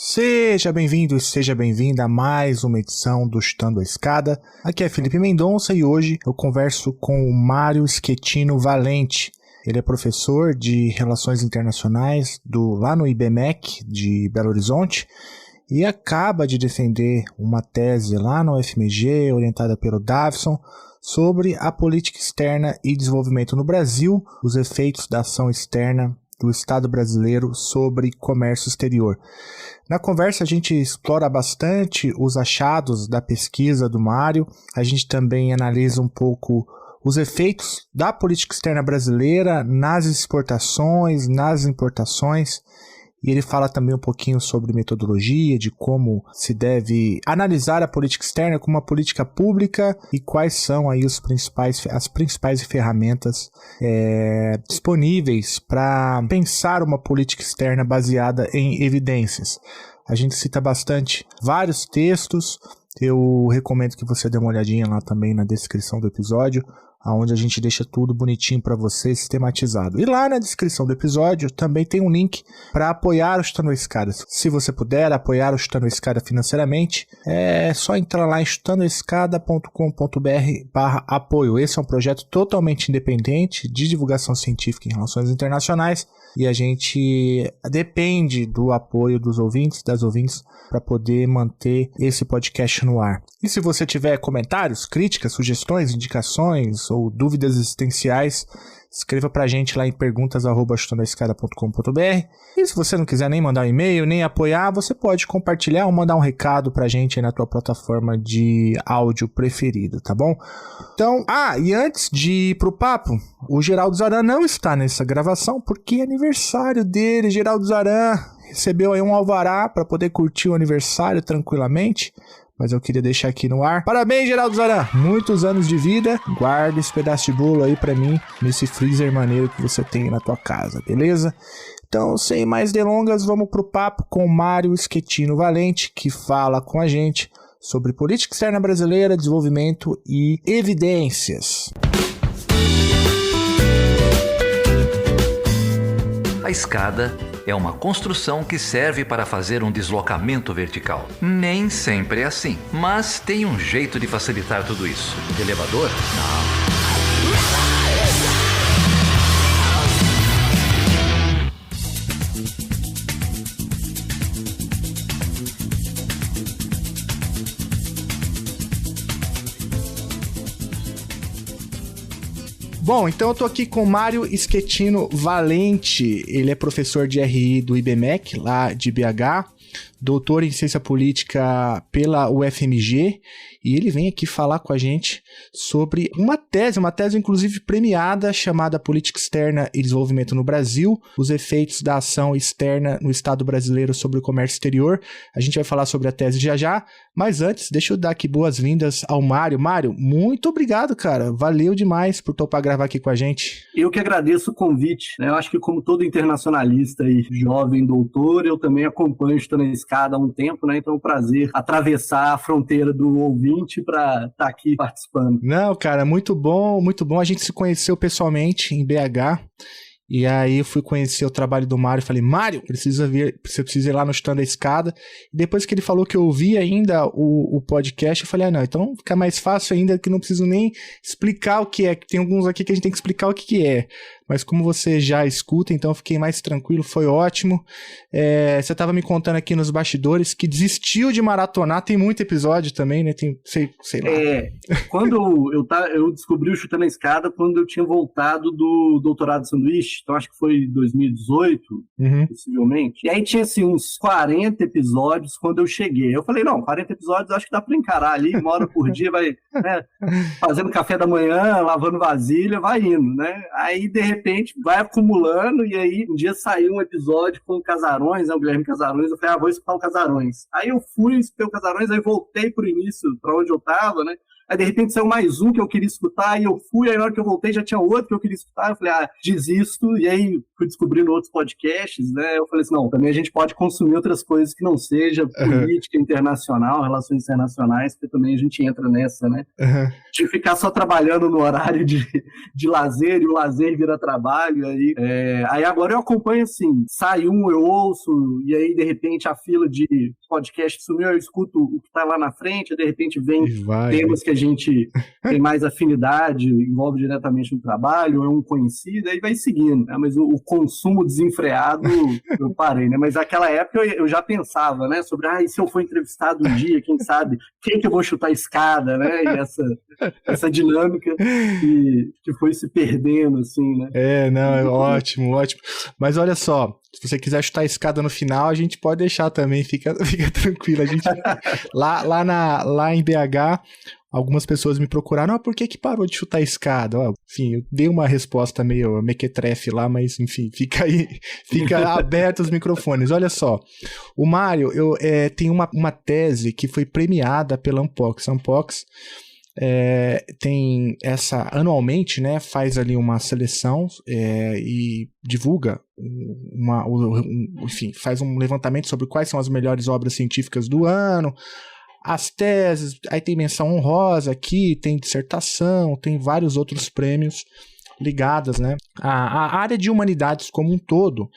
Seja bem-vindo e seja bem-vinda a mais uma edição do Chutando a Escada. Aqui é Felipe Mendonça e hoje eu converso com o Mário Schettino Valente. Ele é professor de Relações Internacionais lá no IBMEC de Belo Horizonte e acaba de defender uma tese lá no UFMG, orientada pelo Davison, sobre a política externa e desenvolvimento no Brasil, os efeitos da ação externa do Estado brasileiro sobre comércio exterior. Na conversa a gente explora bastante os achados da pesquisa do Mário, a gente também analisa um pouco os efeitos da política externa brasileira nas exportações, nas importações, e ele fala também um pouquinho sobre metodologia, de como se deve analisar a política externa como uma política pública e quais são aí as principais ferramentas disponíveis para pensar uma política externa baseada em evidências. A gente cita bastante vários textos, eu recomendo que você dê uma olhadinha lá também na descrição do episódio, onde a gente deixa tudo bonitinho para você, sistematizado. E lá na descrição do episódio também tem um link para apoiar o Chutando a Escada. Se você puder apoiar o Chutando a Escada financeiramente, é só entrar lá em chutandoaescada.com.br/apoio. Esse é um projeto totalmente independente de divulgação científica em relações internacionais e a gente depende do apoio dos ouvintes, das ouvintes, para poder manter esse podcast no ar. E se você tiver comentários, críticas, sugestões, indicações ou dúvidas existenciais, escreva pra gente lá em perguntas@chutandoaescada.com.br. E se você não quiser nem mandar um e-mail, nem apoiar, você pode compartilhar ou mandar um recado pra gente aí na tua plataforma de áudio preferida, tá bom? Então, e antes de ir pro papo, o Geraldo Zaran não está nessa gravação porque é aniversário dele. Geraldo Zaran recebeu aí um alvará para poder curtir o aniversário tranquilamente, mas eu queria deixar aqui no ar. Parabéns, Geraldo Zaran! Muitos anos de vida. Guarda esse pedaço de bolo aí pra mim, nesse freezer maneiro que você tem na tua casa, beleza? Então, sem mais delongas, vamos pro papo com o Mário Schettino Valente, que fala com a gente sobre política externa brasileira, desenvolvimento e evidências. A escada é uma construção que serve para fazer um deslocamento vertical. Nem sempre é assim, mas tem um jeito de facilitar tudo isso. Elevador? Não. Bom, então eu tô aqui com o Mário Schettino Valente. Ele é professor de RI do IBMEC, lá de BH, doutor em ciência política pela UFMG, e ele vem aqui falar com a gente sobre uma tese inclusive premiada, chamada Política Externa e Desenvolvimento no Brasil, os efeitos da ação externa no Estado brasileiro sobre o comércio exterior. A gente vai falar sobre a tese já, mas antes, deixa eu dar aqui boas-vindas ao Mário. Mário, muito obrigado, cara. Valeu demais por topar gravar aqui com a gente. Eu que agradeço o convite, né? Eu acho que como todo internacionalista e jovem doutor, eu também acompanho Chutando a Escada há um tempo, né? Então é um prazer atravessar a fronteira do ouvinte para estar aqui participando. Não, cara, muito bom, muito bom. A gente se conheceu pessoalmente em BH. E aí eu fui conhecer o trabalho do Mário e falei, Mário, você precisa ir lá no Chutando a Escada. E depois que ele falou que eu ouvi ainda o podcast, eu falei, não, então fica mais fácil ainda, que não preciso nem explicar o que é. Tem alguns aqui que a gente tem que explicar o que é. Mas como você já escuta, então eu fiquei mais tranquilo, foi ótimo. Você estava me contando aqui nos bastidores que desistiu de maratonar, tem muito episódio também, né? Tem, sei lá. Quando eu descobri o Chutando a Escada quando eu tinha voltado do doutorado de sanduíche, então acho que foi 2018, possivelmente. E aí tinha assim uns 40 episódios quando eu cheguei. Eu falei, não, 40 episódios acho que dá para encarar ali, 1 hora por dia, vai, né, fazendo café da manhã, lavando vasilha, vai indo, né? Aí, de repente, vai acumulando, e aí um dia saiu um episódio com o Casarões, né, o Guilherme Casarões, eu falei, vou escutar o Casarões. Aí eu fui, escutei o Casarões, aí voltei pro início, pra onde eu tava, né? Aí, de repente, saiu mais um que eu queria escutar, e eu fui, aí na hora que eu voltei já tinha outro que eu queria escutar, eu falei, desisto, e aí fui descobrindo outros podcasts, né? Eu falei assim, não, também a gente pode consumir outras coisas que não seja política internacional, relações internacionais, porque também a gente entra nessa, né? De ficar só trabalhando no horário de lazer, e o lazer vira trabalho, aí agora eu acompanho assim, sai um, eu ouço, e aí de repente a fila de podcast sumiu, eu escuto o que tá lá na frente, de repente vem temas que a gente tem mais afinidade, envolve diretamente no trabalho, ou é um conhecido, aí vai seguindo, né? Mas o consumo desenfreado eu parei, né? Mas naquela época eu já pensava, né, sobre, e se eu for entrevistado um dia, quem sabe, quem que eu vou chutar a escada, né? E essa dinâmica que foi se perdendo, assim, né? Não, ótimo. Mas olha só, se você quiser chutar a escada no final, a gente pode deixar também, fica tranquilo. A gente, lá em BH, algumas pessoas me procuraram, por que parou de chutar a escada? Enfim, eu dei uma resposta meio mequetrefe lá, mas enfim, fica aberto os microfones. Olha só, o Mário tem uma tese que foi premiada pela Unpox. A Unpox tem essa anualmente, né, faz ali uma seleção e divulga enfim, faz um levantamento sobre quais são as melhores obras científicas do ano, as teses, aí tem menção honrosa aqui, tem dissertação, tem vários outros prêmios ligadas, né, à área de humanidades como um todo.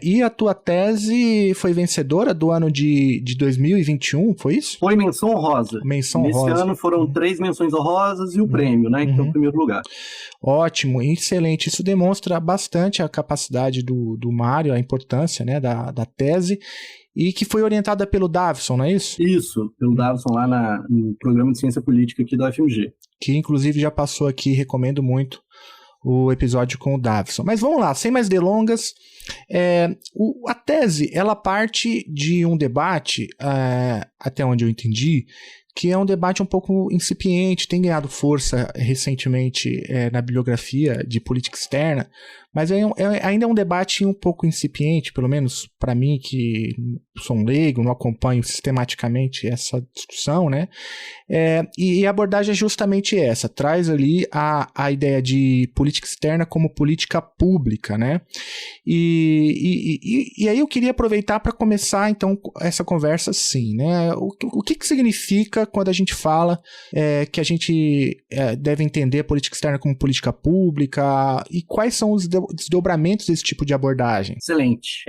E a tua tese foi vencedora do ano de 2021, foi isso? Foi menção honrosa. Nesse ano foram 3 menções honrosas e o prêmio, né, que é o primeiro lugar. Ótimo, excelente. Isso demonstra bastante a capacidade do Mário, a importância, né, da tese, e que foi orientada pelo Davison, não é isso? Isso, pelo Davison lá no programa de ciência política aqui da UFMG. Que inclusive já passou aqui, recomendo muito o episódio com o Davison. Mas vamos lá, sem mais delongas, a tese, ela parte de um debate, até onde eu entendi, que é um debate um pouco incipiente, tem ganhado força recentemente na bibliografia de política externa, mas ainda é um debate um pouco incipiente, pelo menos para mim, que sou um leigo, não acompanho sistematicamente essa discussão, né? E a abordagem é justamente essa, traz ali a ideia de política externa como política pública, né? E aí eu queria aproveitar para começar, então, essa conversa assim, né? O que significa quando a gente fala que a gente deve entender a política externa como política pública e quais são os desdobramentos desse tipo de abordagem? Excelente.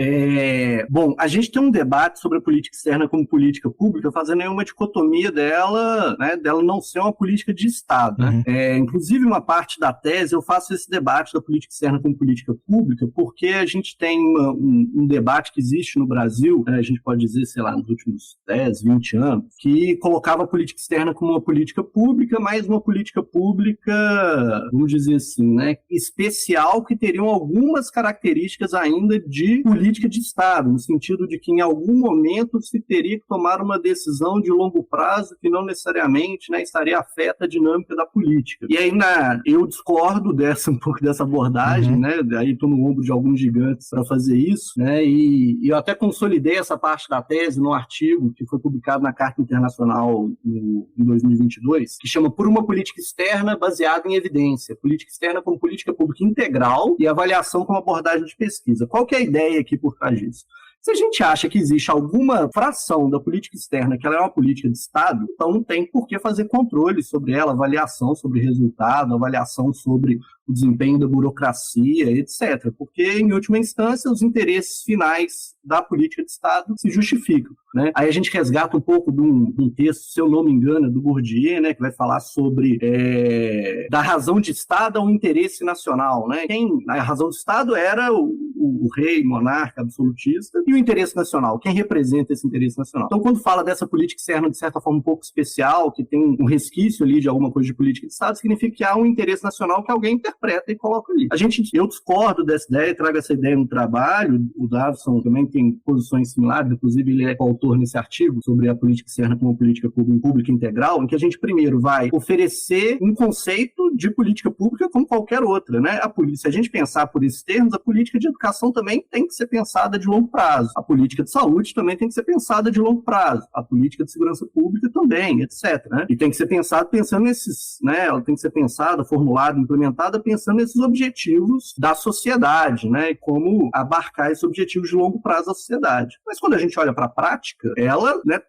Bom, a gente tem um debate sobre a política externa como política pública, fazendo aí uma dicotomia dela, né, dela não ser uma política de Estado. Né? Inclusive, uma parte da tese, eu faço esse debate da política externa como política pública, porque a gente tem um debate que existe no Brasil, a gente pode dizer, sei lá, nos últimos 10, 20 anos, que colocava a política externa como uma política pública, mas uma política pública, vamos dizer assim, né, especial, que teriam algumas características ainda de política de Estado, no sentido de que em algum momento se teria que tomar uma decisão de longo prazo que não necessariamente, né, estaria afeta a dinâmica da política. E aí eu discordo um pouco dessa abordagem, né, aí estou no ombro de alguns gigantes para fazer isso, né, e eu até consolidei essa parte da tese no artigo que foi publicado na Carta Internacional em 2022, que chama Por uma Política Externa Baseada em Evidência, política externa como política pública integral e avaliação como abordagem de pesquisa. Qual que é a ideia aqui por trás disso? Se a gente acha que existe alguma fração da política externa que ela é uma política de Estado, então não tem por que fazer controle sobre ela, avaliação sobre resultado, avaliação sobre o desempenho da burocracia, etc. Porque, em última instância, os interesses finais da política de Estado se justificam. Né? Aí a gente resgata um pouco de um texto, se eu não me engano, do Bourdieu, né, que vai falar sobre da razão de Estado ao interesse nacional. Né? A razão de Estado era o rei, monarca, absolutista, e o interesse nacional. Quem representa esse interesse nacional? Então, quando fala dessa política externa, de certa forma, um pouco especial, que tem um resquício ali de alguma coisa de política de Estado, significa que há um interesse nacional que alguém interpreta. interpreta e coloca ali. Eu discordo dessa ideia, trago essa ideia no trabalho, o Davison também tem posições similares, inclusive ele é autor nesse artigo sobre a política externa como política pública integral, em que a gente primeiro vai oferecer um conceito de política pública como qualquer outra, né? Se a gente pensar por esses termos, a política de educação também tem que ser pensada de longo prazo, a política de saúde também tem que ser pensada de longo prazo, a política de segurança pública também, etc., né? E tem que ser pensado pensando nesses, né? Ela tem que ser pensada, formulada, implementada pensando nesses objetivos da sociedade, né? E como abarcar esses objetivos de longo prazo da sociedade. Mas quando a gente olha para a prática,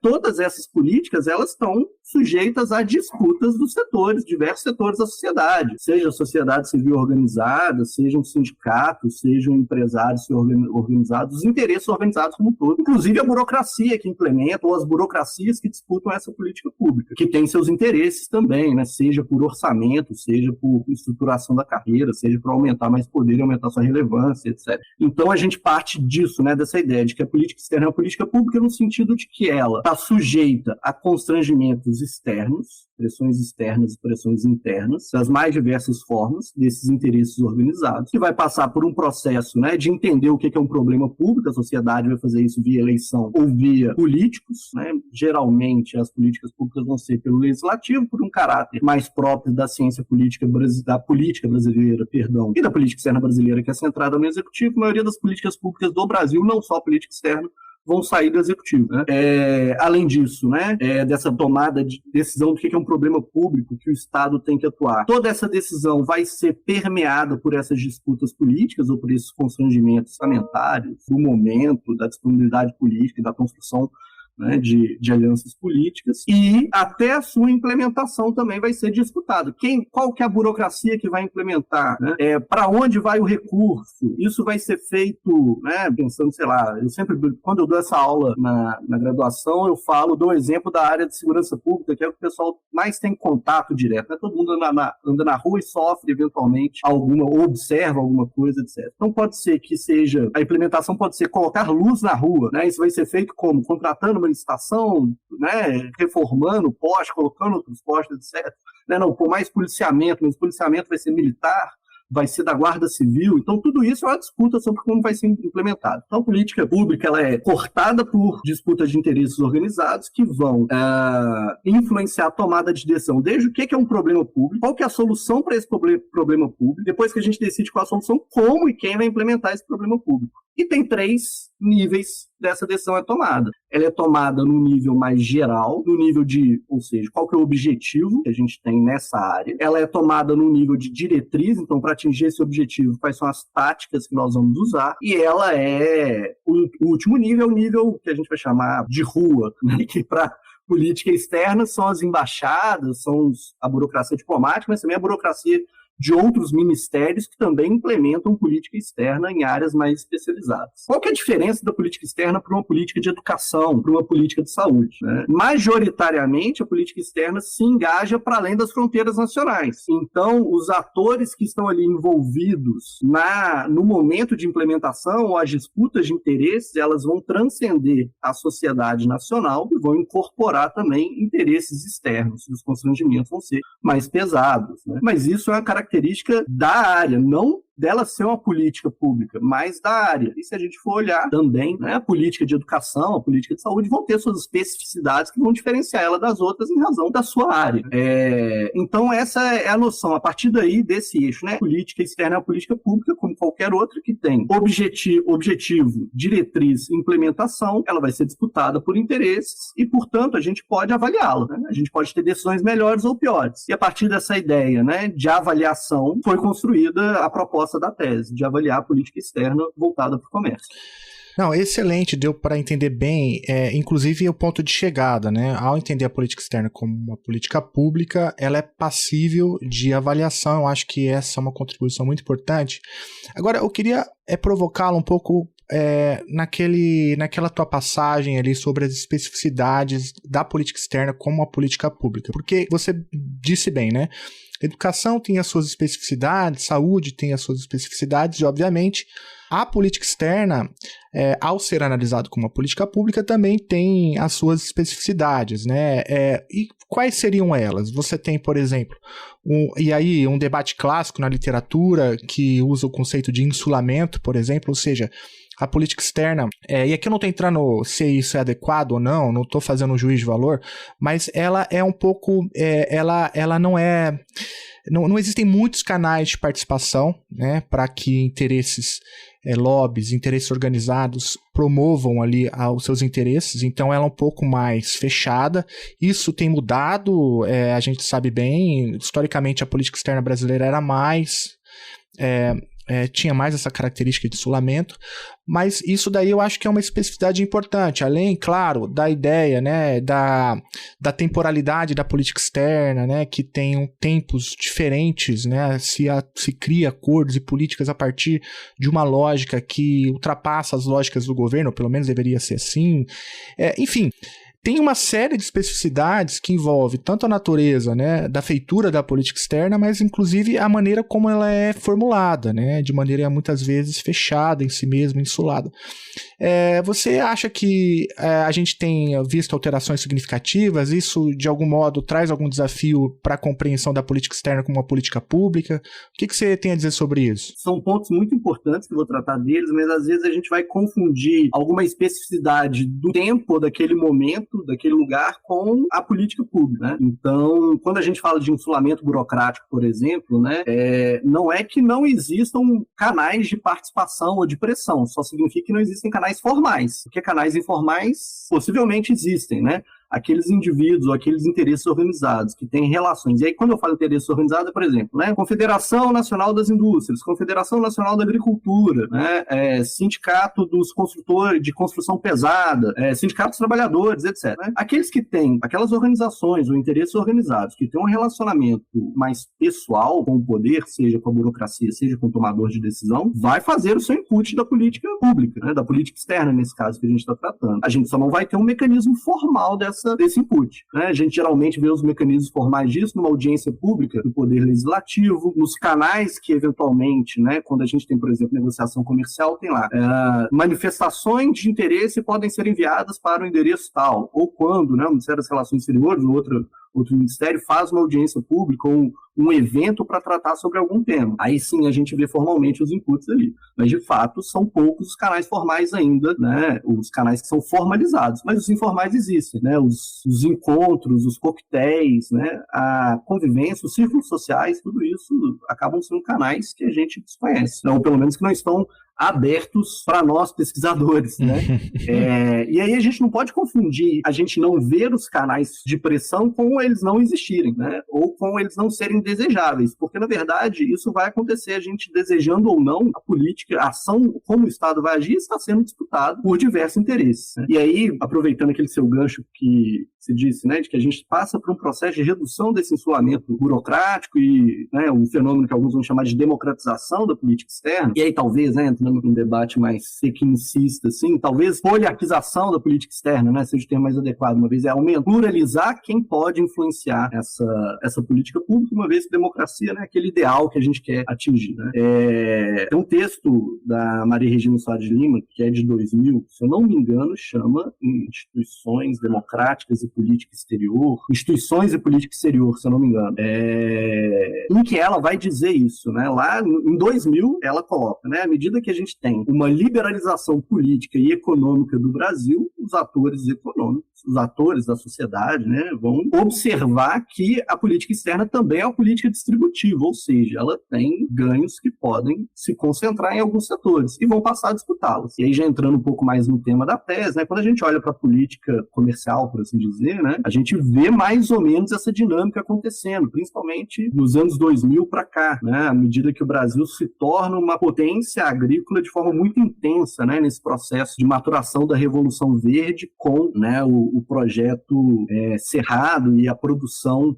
todas essas políticas, elas estão sujeitas a disputas dos setores, diversos setores da sociedade, seja a sociedade civil organizada, sejam sindicatos, sejam empresários organizados, os interesses organizados como um todo, inclusive a burocracia que implementa, ou as burocracias que disputam essa política pública, que tem seus interesses também, né? Seja por orçamento, seja por estruturação da carreira, seja para aumentar mais poder e aumentar sua relevância, etc. Então a gente parte disso, né, dessa ideia de que a política externa é uma política pública no sentido de que ela está sujeita a constrangimentos externos, pressões externas e pressões internas, das mais diversas formas desses interesses organizados, que vai passar por um processo, né, de entender o que é um problema público. A sociedade vai fazer isso via eleição ou via políticos, né? Geralmente as políticas públicas vão ser pelo legislativo, por um caráter mais próprio da ciência política, da política brasileira, e da política externa brasileira, que é centrada no executivo. A maioria das políticas públicas do Brasil, não só a política externa, vão sair do executivo, né? Além disso, né, dessa tomada de decisão do que é um problema público que o Estado tem que atuar, toda essa decisão vai ser permeada por essas disputas políticas ou por esses constrangimentos orçamentários do momento, da disponibilidade política e da construção, né, de alianças políticas, e até a sua implementação também vai ser disputado. Qual que é a burocracia que vai implementar? Né? Para onde vai o recurso? Isso vai ser feito, né, pensando, sei lá, quando eu dou essa aula na graduação, eu dou o exemplo da área de segurança pública, que é o que o pessoal mais tem contato direto, né? Todo mundo anda na rua e sofre, eventualmente, ou observa alguma coisa, etc. Então pode ser que a implementação pode ser colocar luz na rua, né? Isso vai ser feito como? Contratando uma licitação, né, reformando poste, colocando outros postes, etc. Né, não, por mais policiamento, mas o policiamento vai ser militar, vai ser da Guarda Civil. Então, tudo isso é uma disputa sobre como vai ser implementado. Então, a política pública ela é cortada por disputas de interesses organizados que vão influenciar a tomada de decisão, desde o que é um problema público, qual que é a solução para esse problema público, depois que a gente decide qual a solução, como e quem vai implementar esse problema público. E tem 3 níveis dessa decisão tomada. Ela é tomada no nível mais geral, no nível ou seja, qual que é o objetivo que a gente tem nessa área. Ela é tomada no nível de diretriz, então para atingir esse objetivo, quais são as táticas que nós vamos usar. E ela o último nível, é o nível que a gente vai chamar de rua, né? Que para política externa são as embaixadas, a burocracia diplomática, mas também a burocracia de outros ministérios que também implementam política externa em áreas mais especializadas. Qual que é a diferença da política externa para uma política de educação, para uma política de saúde? Né? Majoritariamente, a política externa se engaja para além das fronteiras nacionais. Então, os atores que estão ali envolvidos no momento de implementação ou as disputas de interesses, elas vão transcender a sociedade nacional e vão incorporar também interesses externos. Os constrangimentos vão ser mais pesados. Né? Mas isso é uma característica da área, não dela ser uma política pública, mas da área. E se a gente for olhar também, né, a política de educação, a política de saúde vão ter suas especificidades que vão diferenciar ela das outras em razão da sua área. Então essa é a noção. A partir daí, desse eixo, né, política externa é uma política pública, como qualquer outra, que tem objetivo, diretriz e implementação, ela vai ser disputada por interesses e, portanto, a gente pode avaliá-la. Né? A gente pode ter decisões melhores ou piores. E a partir dessa ideia, né, de avaliação, foi construída a proposta da tese, de avaliar a política externa voltada para o comércio. Não, excelente, deu para entender bem, inclusive o ponto de chegada, né? Ao entender a política externa como uma política pública, ela é passível de avaliação. Eu acho que essa é uma contribuição muito importante. Agora, eu queria provocá-la um pouco naquela tua passagem ali sobre as especificidades da política externa como uma política pública, porque você disse bem, né? Educação tem as suas especificidades, saúde tem as suas especificidades e, obviamente, A política externa, ao ser analisado como uma política pública, também tem as suas especificidades, né? E quais seriam elas? Você tem, por exemplo, um debate clássico na literatura que usa o conceito de insulamento, por exemplo, ou seja, a política externa, e aqui eu não estou entrando se isso é adequado ou não estou fazendo um juízo de valor, mas ela é um pouco, ela não é... Não existem muitos canais de participação, né, para que interesses, lobbies, interesses organizados promovam ali os seus interesses, então ela é um pouco mais fechada. Isso tem mudado, a gente sabe bem, historicamente a política externa brasileira era mais... tinha mais essa característica de isolamento, mas isso daí eu acho que é uma especificidade importante, além, claro, da ideia, né, da temporalidade da política externa, né, que tem tempos diferentes, né, se cria acordos e políticas a partir de uma lógica que ultrapassa as lógicas do governo, ou pelo menos deveria ser assim, enfim... Tem uma série de especificidades que envolve tanto a natureza, né, da feitura da política externa, mas inclusive a maneira como ela é formulada, né, de maneira muitas vezes fechada em si mesma, insulada. Você acha que a gente tem visto alterações significativas? Isso, de algum modo, traz algum desafio para a compreensão da política externa como uma política pública? O que você tem a dizer sobre isso? São pontos muito importantes que eu vou tratar deles, mas às vezes a gente vai confundir alguma especificidade do tempo daquele momento, daquele lugar, com a política pública, né? Então, quando a gente fala de insulamento burocrático, por exemplo, né, não é que não existam canais de participação ou de pressão, só significa que não existem canais formais, porque canais informais possivelmente existem, né? Aqueles indivíduos ou aqueles interesses organizados que têm relações. E aí, quando eu falo interesses organizados, por exemplo, né, Confederação Nacional das Indústrias, Confederação Nacional da Agricultura, né, Sindicato dos Construtores de Construção Pesada, Sindicato dos Trabalhadores, etc. Né? Aqueles que têm, aquelas organizações ou interesses organizados que têm um relacionamento mais pessoal com o poder, seja com a burocracia, seja com o tomador de decisão, vai fazer o seu input da política pública, né, da política externa, nesse caso que a gente está tratando. A gente só não vai ter um mecanismo formal desse input, né? A gente geralmente vê os mecanismos formais disso numa audiência pública do Poder Legislativo, nos canais que eventualmente, né, quando a gente tem, por exemplo, negociação comercial, tem lá manifestações de interesse podem ser enviadas para o endereço tal, ou quando, né, o Ministério das Relações Exteriores, outro ministério faz uma audiência pública ou um evento para tratar sobre algum tema. Aí sim a gente vê formalmente os inputs ali. Mas, de fato, são poucos os canais formais ainda, né? Os canais que são formalizados. Mas os informais existem, né? Os encontros, os coquetéis, né? A convivência, os círculos sociais, tudo isso acabam sendo canais que a gente desconhece. Ou pelo menos que não estão abertos para nós pesquisadores, né? E aí a gente não pode confundir a gente não ver os canais de pressão com eles não existirem, né? Ou com eles não serem desejáveis, porque na verdade isso vai acontecer, a gente desejando ou não, a política, a ação, como o Estado vai agir, está sendo disputado por diversos interesses, né? E aí, aproveitando aquele seu gancho que se disse, né, de que a gente passa por um processo de redução desse insulamento burocrático e, né, um fenômeno que alguns vão chamar de democratização da política externa, e aí talvez, né, entrando num debate mais tecnicista, assim, talvez poliarquização da política externa, né, seja o termo mais adequado, uma vez pluralizar quem pode influenciar essa política pública, uma vez que democracia, né, aquele ideal que a gente quer atingir, né. Tem um texto da Maria Regina Soares de Lima, que é de 2000, se eu não me engano, chama Instituições Democráticas e Política Exterior, Instituições e Política Exterior, se eu não me engano, em que ela vai dizer isso, né? Lá em 2000, ela coloca, né? À medida que a gente tem uma liberalização política e econômica do Brasil, os atores econômicos, os atores da sociedade, né, vão observar que a política externa também é uma política distributiva, ou seja, ela tem ganhos que podem se concentrar em alguns setores e vão passar a disputá-los. E aí, já entrando um pouco mais no tema da tese, né, quando a gente olha para a política comercial, por assim dizer, né, a gente vê mais ou menos essa dinâmica acontecendo, principalmente nos anos 2000 para cá, né, à medida que o Brasil se torna uma potência agrícola de forma muito intensa, né, nesse processo de maturação da Revolução Verde com, né, o projeto Cerrado e a produção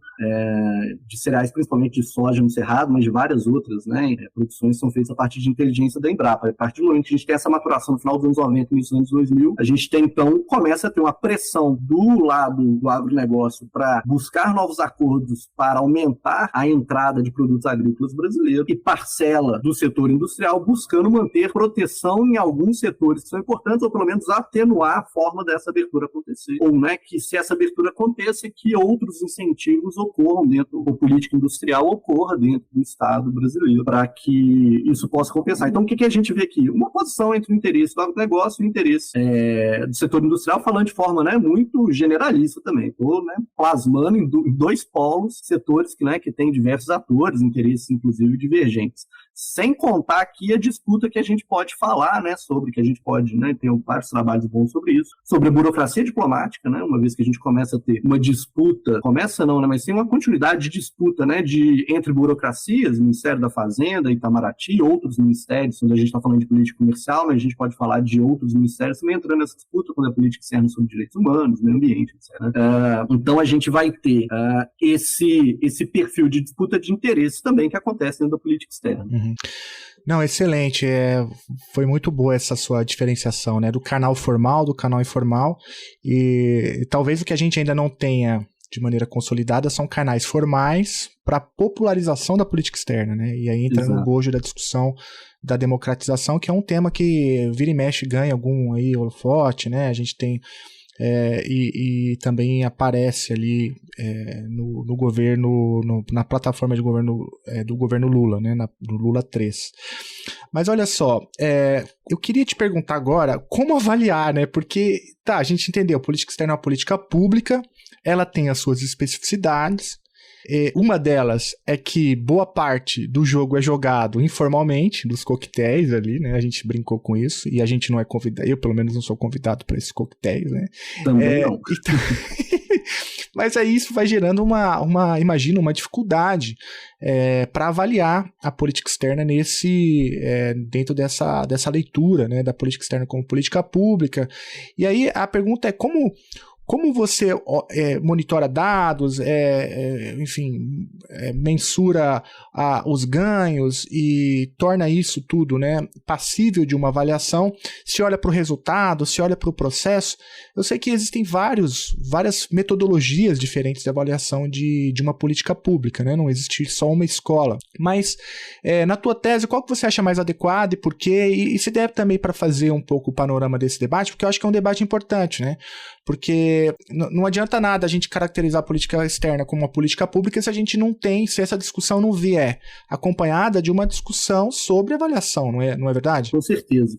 de cereais, principalmente de soja no Cerrado, mas de várias outras, né, produções são feitas a partir de inteligência da Embrapa. A partir do momento que a gente tem essa maturação no final dos anos 90 e início dos anos 2000, a gente tem, então, começa a ter uma pressão do lado do agronegócio para buscar novos acordos para aumentar a entrada de produtos agrícolas brasileiros, e parcela do setor industrial buscando manter proteção em alguns setores que são importantes, ou pelo menos atenuar a forma dessa abertura acontecer. Ou, né, que se essa abertura aconteça, que outros incentivos ocorram dentro, ou política industrial ocorra dentro do Estado brasileiro, para que isso possa compensar. Então, o que a gente vê aqui? Uma posição entre o interesse do agronegócio e o interesse do setor industrial, falando de forma, né, muito generalista também. Estou, né, plasmando em dois polos, setores que têm diversos atores, interesses inclusive divergentes. Sem contar aqui a disputa que a gente pode falar, né, sobre, que a gente pode, né, ter vários trabalhos bons sobre isso, sobre a burocracia diplomática, né, uma vez que a gente começa a ter uma disputa, começa não, né, mas tem uma continuidade de disputa, né, entre burocracias, Ministério da Fazenda, Itamaraty, outros ministérios, quando a gente está falando de política comercial, mas a gente pode falar de outros ministérios também entrando nessa disputa, quando a política externa sobre direitos humanos, meio ambiente, etc. Então a gente vai ter esse perfil de disputa de interesse também que acontece dentro da política externa. Uhum. Não, excelente. Foi muito boa essa sua diferenciação, né, do canal formal, do canal informal, e talvez o que a gente ainda não tenha de maneira consolidada são canais formais para popularização da política externa, né? E aí entra Exato. No bojo da discussão da democratização, que é um tema que vira e mexe ganha algum aí holofote, né? A gente tem e também aparece ali no governo, na plataforma de governo do governo Lula, né, do Lula 3. Mas olha só, eu queria te perguntar agora como avaliar, né, porque a gente entendeu, a política externa é uma política pública, ela tem as suas especificidades. Uma delas é que boa parte do jogo é jogado informalmente, dos coquetéis ali, né? A gente brincou com isso e a gente não é convidado, eu pelo menos não sou convidado para esses coquetéis, né? Também não. Então... Mas aí isso vai gerando imagino, uma dificuldade para avaliar a política externa dentro dessa leitura, né, da política externa como política pública. E aí a pergunta é como você monitora dados, enfim, mensura os ganhos e torna isso tudo, né, passível de uma avaliação? Se olha para o resultado, se olha para o processo. Eu sei que existem várias metodologias diferentes de avaliação de uma política pública, né? Não existe só uma escola. Mas, na tua tese, qual que você acha mais adequado e por quê? E se der também para fazer um pouco o panorama desse debate, porque eu acho que é um debate importante, né? Porque não adianta nada a gente caracterizar a política externa como uma política pública se essa discussão não vier acompanhada de uma discussão sobre avaliação, não é verdade? Com certeza.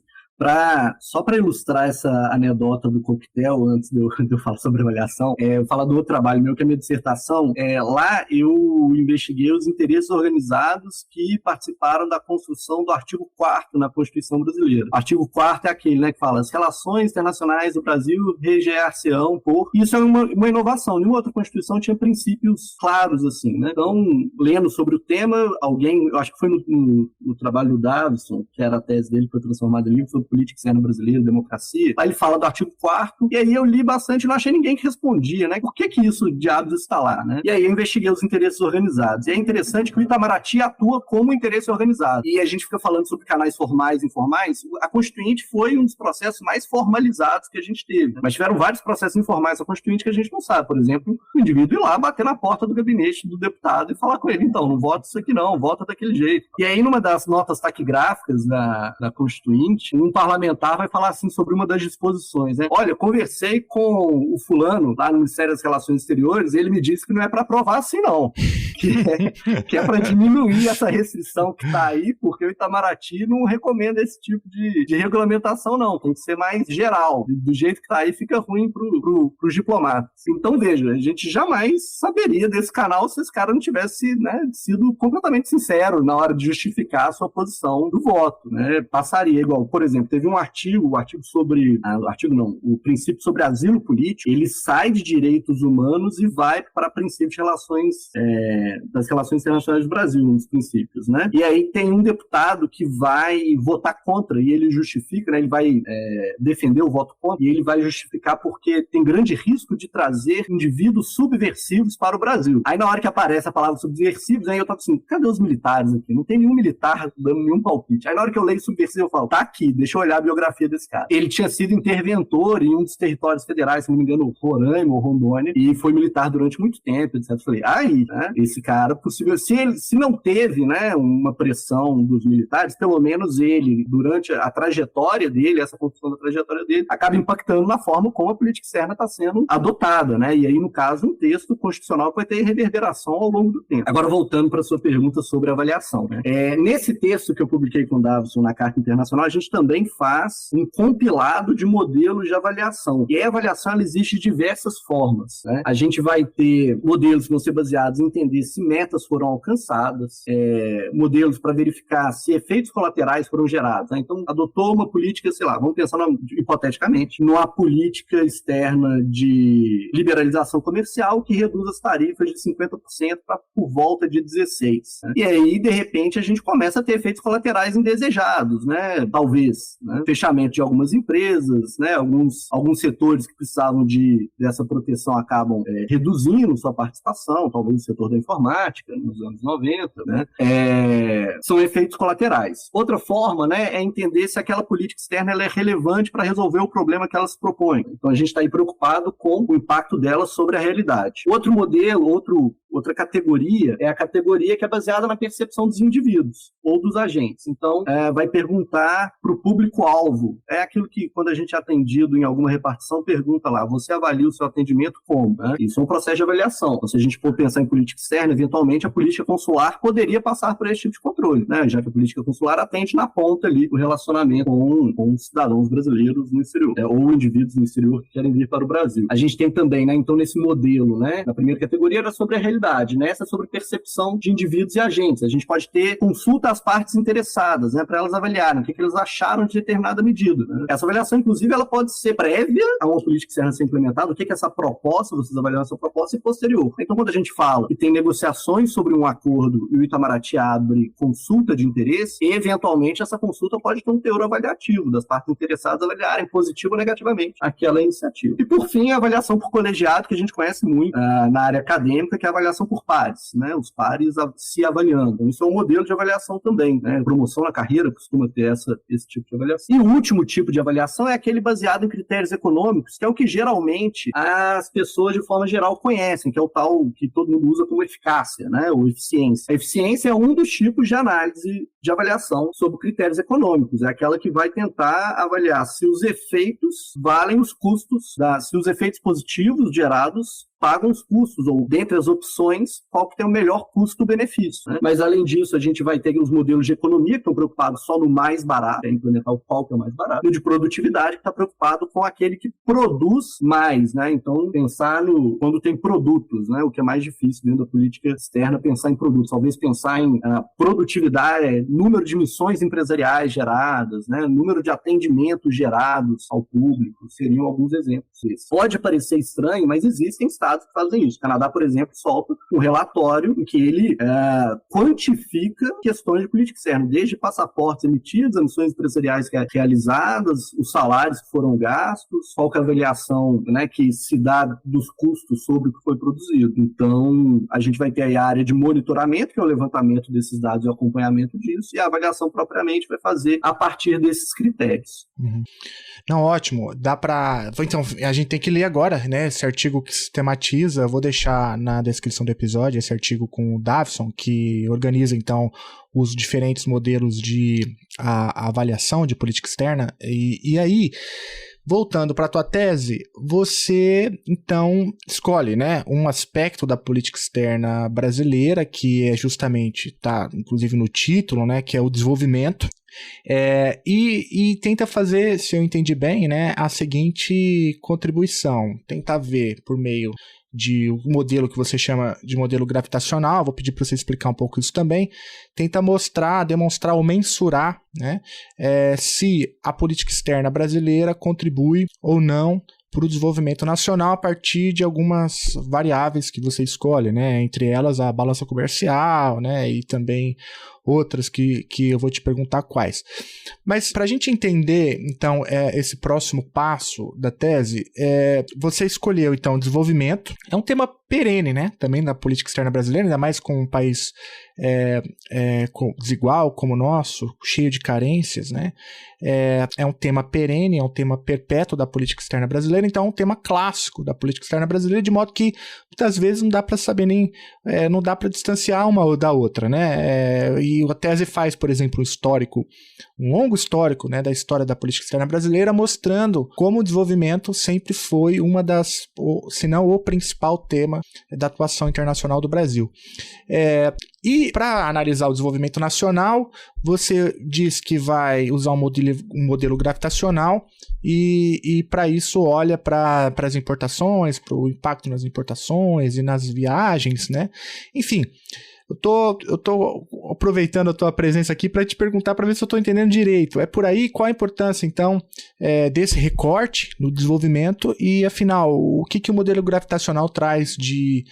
Só para ilustrar essa anedota do coquetel, antes de eu falar sobre avaliação, eu falar do outro trabalho meu, que é a minha dissertação. Lá eu investiguei os interesses organizados que participaram da construção do artigo 4º na Constituição Brasileira. O artigo 4º é aquele, né, que fala: as relações internacionais do Brasil reger-se-ão por... Isso é uma inovação. Nenhuma outra Constituição tinha princípios claros assim, né? Então, lendo sobre o tema, eu acho que foi no trabalho do Davison, que era a tese dele, que foi transformada em livro, sobre política externa brasileira, democracia. Aí ele fala do artigo 4º, e aí eu li bastante e não achei ninguém que respondia, né? Por que isso, diabos, está lá, né? E aí eu investiguei os interesses organizados. E é interessante que o Itamaraty atua como interesse organizado. E a gente fica falando sobre canais formais e informais. A Constituinte foi um dos processos mais formalizados que a gente teve. Mas tiveram vários processos informais da Constituinte que a gente não sabe. Por exemplo, o indivíduo ir lá, bater na porta do gabinete do deputado e falar com ele: então, não vota isso aqui não, vota daquele jeito. E aí, numa das notas taquigráficas da Constituinte, um parlamentar vai falar assim sobre uma das disposições, né? Olha, eu conversei com o fulano lá no Ministério das Relações Exteriores e ele me disse que não é para aprovar assim não, que é para diminuir essa restrição que está aí, porque o Itamaraty não recomenda esse tipo de regulamentação não, tem que ser mais geral, do jeito que está aí fica ruim para os diplomatas. Então veja, a gente jamais saberia desse canal se esse cara não tivesse, né, sido completamente sincero na hora de justificar a sua posição do voto, né? Passaria igual, por exemplo, teve um artigo sobre... o princípio sobre asilo político, ele sai de direitos humanos e vai para princípios de das relações internacionais do Brasil, um dos princípios, né? E aí tem um deputado que vai votar contra, e ele justifica, né? Ele vai defender o voto contra, e ele vai justificar porque tem grande risco de trazer indivíduos subversivos para o Brasil. Aí na hora que aparece a palavra subversivos, aí eu tô assim, cadê os militares aqui? Não tem nenhum militar dando nenhum palpite. Aí na hora que eu leio subversivo, eu falo, tá aqui, deixa deixa eu olhar a biografia desse cara. Ele tinha sido interventor em um dos territórios federais, se não me engano, Roraima ou Rondônia, e foi militar durante muito tempo, etc. Eu falei, né, esse cara, possível, se não teve, né, uma pressão dos militares, pelo menos ele, durante a trajetória dele, essa construção da trajetória dele, acaba impactando na forma como a política externa está sendo adotada, né? E aí, no caso, um texto constitucional que vai ter reverberação ao longo do tempo. Agora, voltando para a sua pergunta sobre avaliação, né? Nesse texto que eu publiquei com o Davison na Carta Internacional, a gente também faz um compilado de modelos de avaliação. E a avaliação, ela existe de diversas formas, né? A gente vai ter modelos que vão ser baseados em entender se metas foram alcançadas, modelos para verificar se efeitos colaterais foram gerados, né? Então, adotou uma política, sei lá, vamos pensar hipoteticamente, numa política externa de liberalização comercial que reduz as tarifas de 50% para por volta de 16%. Né? E aí, de repente, a gente começa a ter efeitos colaterais indesejados, né? Talvez, né? Fechamento de algumas empresas, né? Alguns setores que precisavam dessa proteção acabam reduzindo sua participação, talvez o setor da informática, nos anos 90, né? São efeitos colaterais. Outra forma, né, é entender se aquela política externa ela é relevante para resolver o problema que ela se propõe. Então, a gente está aí preocupado com o impacto dela sobre a realidade. Outro modelo, outra categoria é a categoria que é baseada na percepção dos indivíduos ou dos agentes. Então, vai perguntar para o público-alvo. É aquilo que, quando a gente é atendido em alguma repartição, pergunta lá, você avalia o seu atendimento como? Né? Isso é um processo de avaliação. Então, se a gente for pensar em política externa, eventualmente a política consular poderia passar por esse tipo de controle, né? Já que a política consular atende na ponta ali o relacionamento com os cidadãos brasileiros no exterior, ou indivíduos no exterior que querem vir para o Brasil. A gente tem também, né, então, nesse modelo, né, na primeira categoria era sobre a realidade, nessa é sobre percepção de indivíduos e agentes. A gente pode ter consulta às partes interessadas, né, para elas avaliarem o que eles acharam de determinada medida. Né? Essa avaliação, inclusive, ela pode ser prévia a uma política externa ser implementada, o que é essa proposta, vocês avaliam essa proposta, e posterior. Então, quando a gente fala que tem negociações sobre um acordo e o Itamaraty abre consulta de interesse, eventualmente essa consulta pode ter um teor avaliativo das partes interessadas avaliarem positivo ou negativamente aquela iniciativa. E, por fim, a avaliação por colegiado, que a gente conhece muito na área acadêmica, que é a avaliação por pares, né? Os pares se avaliando. Então, isso é um modelo de avaliação também, né? Promoção na carreira costuma ter esse tipo de avaliação. E o último tipo de avaliação é aquele baseado em critérios econômicos, que é o que geralmente as pessoas, de forma geral, conhecem, que é o tal que todo mundo usa como eficácia, né? Ou eficiência. A eficiência é um dos tipos de análise de avaliação sobre critérios econômicos. É aquela que vai tentar avaliar se os efeitos valem os custos, se os efeitos positivos gerados pagam os custos, ou dentre as opções, qual que tem o melhor custo-benefício. Né? Mas, além disso, a gente vai ter os modelos de economia, que estão preocupados só no mais barato, implementar o qual que é o mais barato, e o de produtividade, que está preocupado com aquele que produz mais. Né? Então, pensar quando tem produtos, né? O que é mais difícil dentro da política externa, pensar em produtos. Talvez pensar em produtividade, número de missões empresariais geradas, né? Número de atendimentos gerados ao público, seriam alguns exemplos desses. Pode parecer estranho, mas existem estados que fazem isso. O Canadá, por exemplo, solta um relatório em que ele quantifica questões de política externa, desde passaportes emitidos, missões empresariais realizadas, os salários que foram gastos, qual que é a avaliação, né, que se dá dos custos sobre o que foi produzido. Então, a gente vai ter aí a área de monitoramento, que é o levantamento desses dados e o acompanhamento disso, e a avaliação propriamente vai fazer a partir desses critérios. Uhum. Não, ótimo. Dá para... Então, a gente tem que ler agora, né, esse artigo que sistematiza. Vou deixar na descrição do episódio esse artigo com o Davison, que organiza, então, os diferentes modelos de avaliação de política externa. E aí, voltando para a tua tese, você, então, escolhe, né, um aspecto da política externa brasileira, que é justamente, tá, inclusive no título, né, que é o desenvolvimento. E tenta fazer, se eu entendi bem, né, a seguinte contribuição: tentar ver por meio de um modelo que você chama de modelo gravitacional, vou pedir para você explicar um pouco isso também, tenta demonstrar ou mensurar, né, se a política externa brasileira contribui ou não para o desenvolvimento nacional a partir de algumas variáveis que você escolhe, né, entre elas a balança comercial, né, e também outras que eu vou te perguntar quais. Mas para a gente entender, então, esse próximo passo da tese, você escolheu, então, desenvolvimento. É um tema perene, né? Também na política externa brasileira, ainda mais com um país desigual como o nosso, cheio de carências, né? É um tema perene, é um tema perpétuo da política externa brasileira, então é um tema clássico da política externa brasileira, de modo que muitas vezes não dá para saber não dá para distanciar uma da outra, né? E a tese faz, por exemplo, um longo histórico, né, da história da política externa brasileira, mostrando como o desenvolvimento sempre foi se não o principal tema da atuação internacional do Brasil. E para analisar o desenvolvimento nacional, você diz que vai usar um modelo gravitacional e para isso olha para as importações, para o impacto nas importações e nas viagens, né? Enfim, eu tô aproveitando a tua presença aqui para te perguntar, para ver se eu estou entendendo direito. É por aí? Qual a importância, então, desse recorte no desenvolvimento e, afinal, o que o modelo gravitacional traz de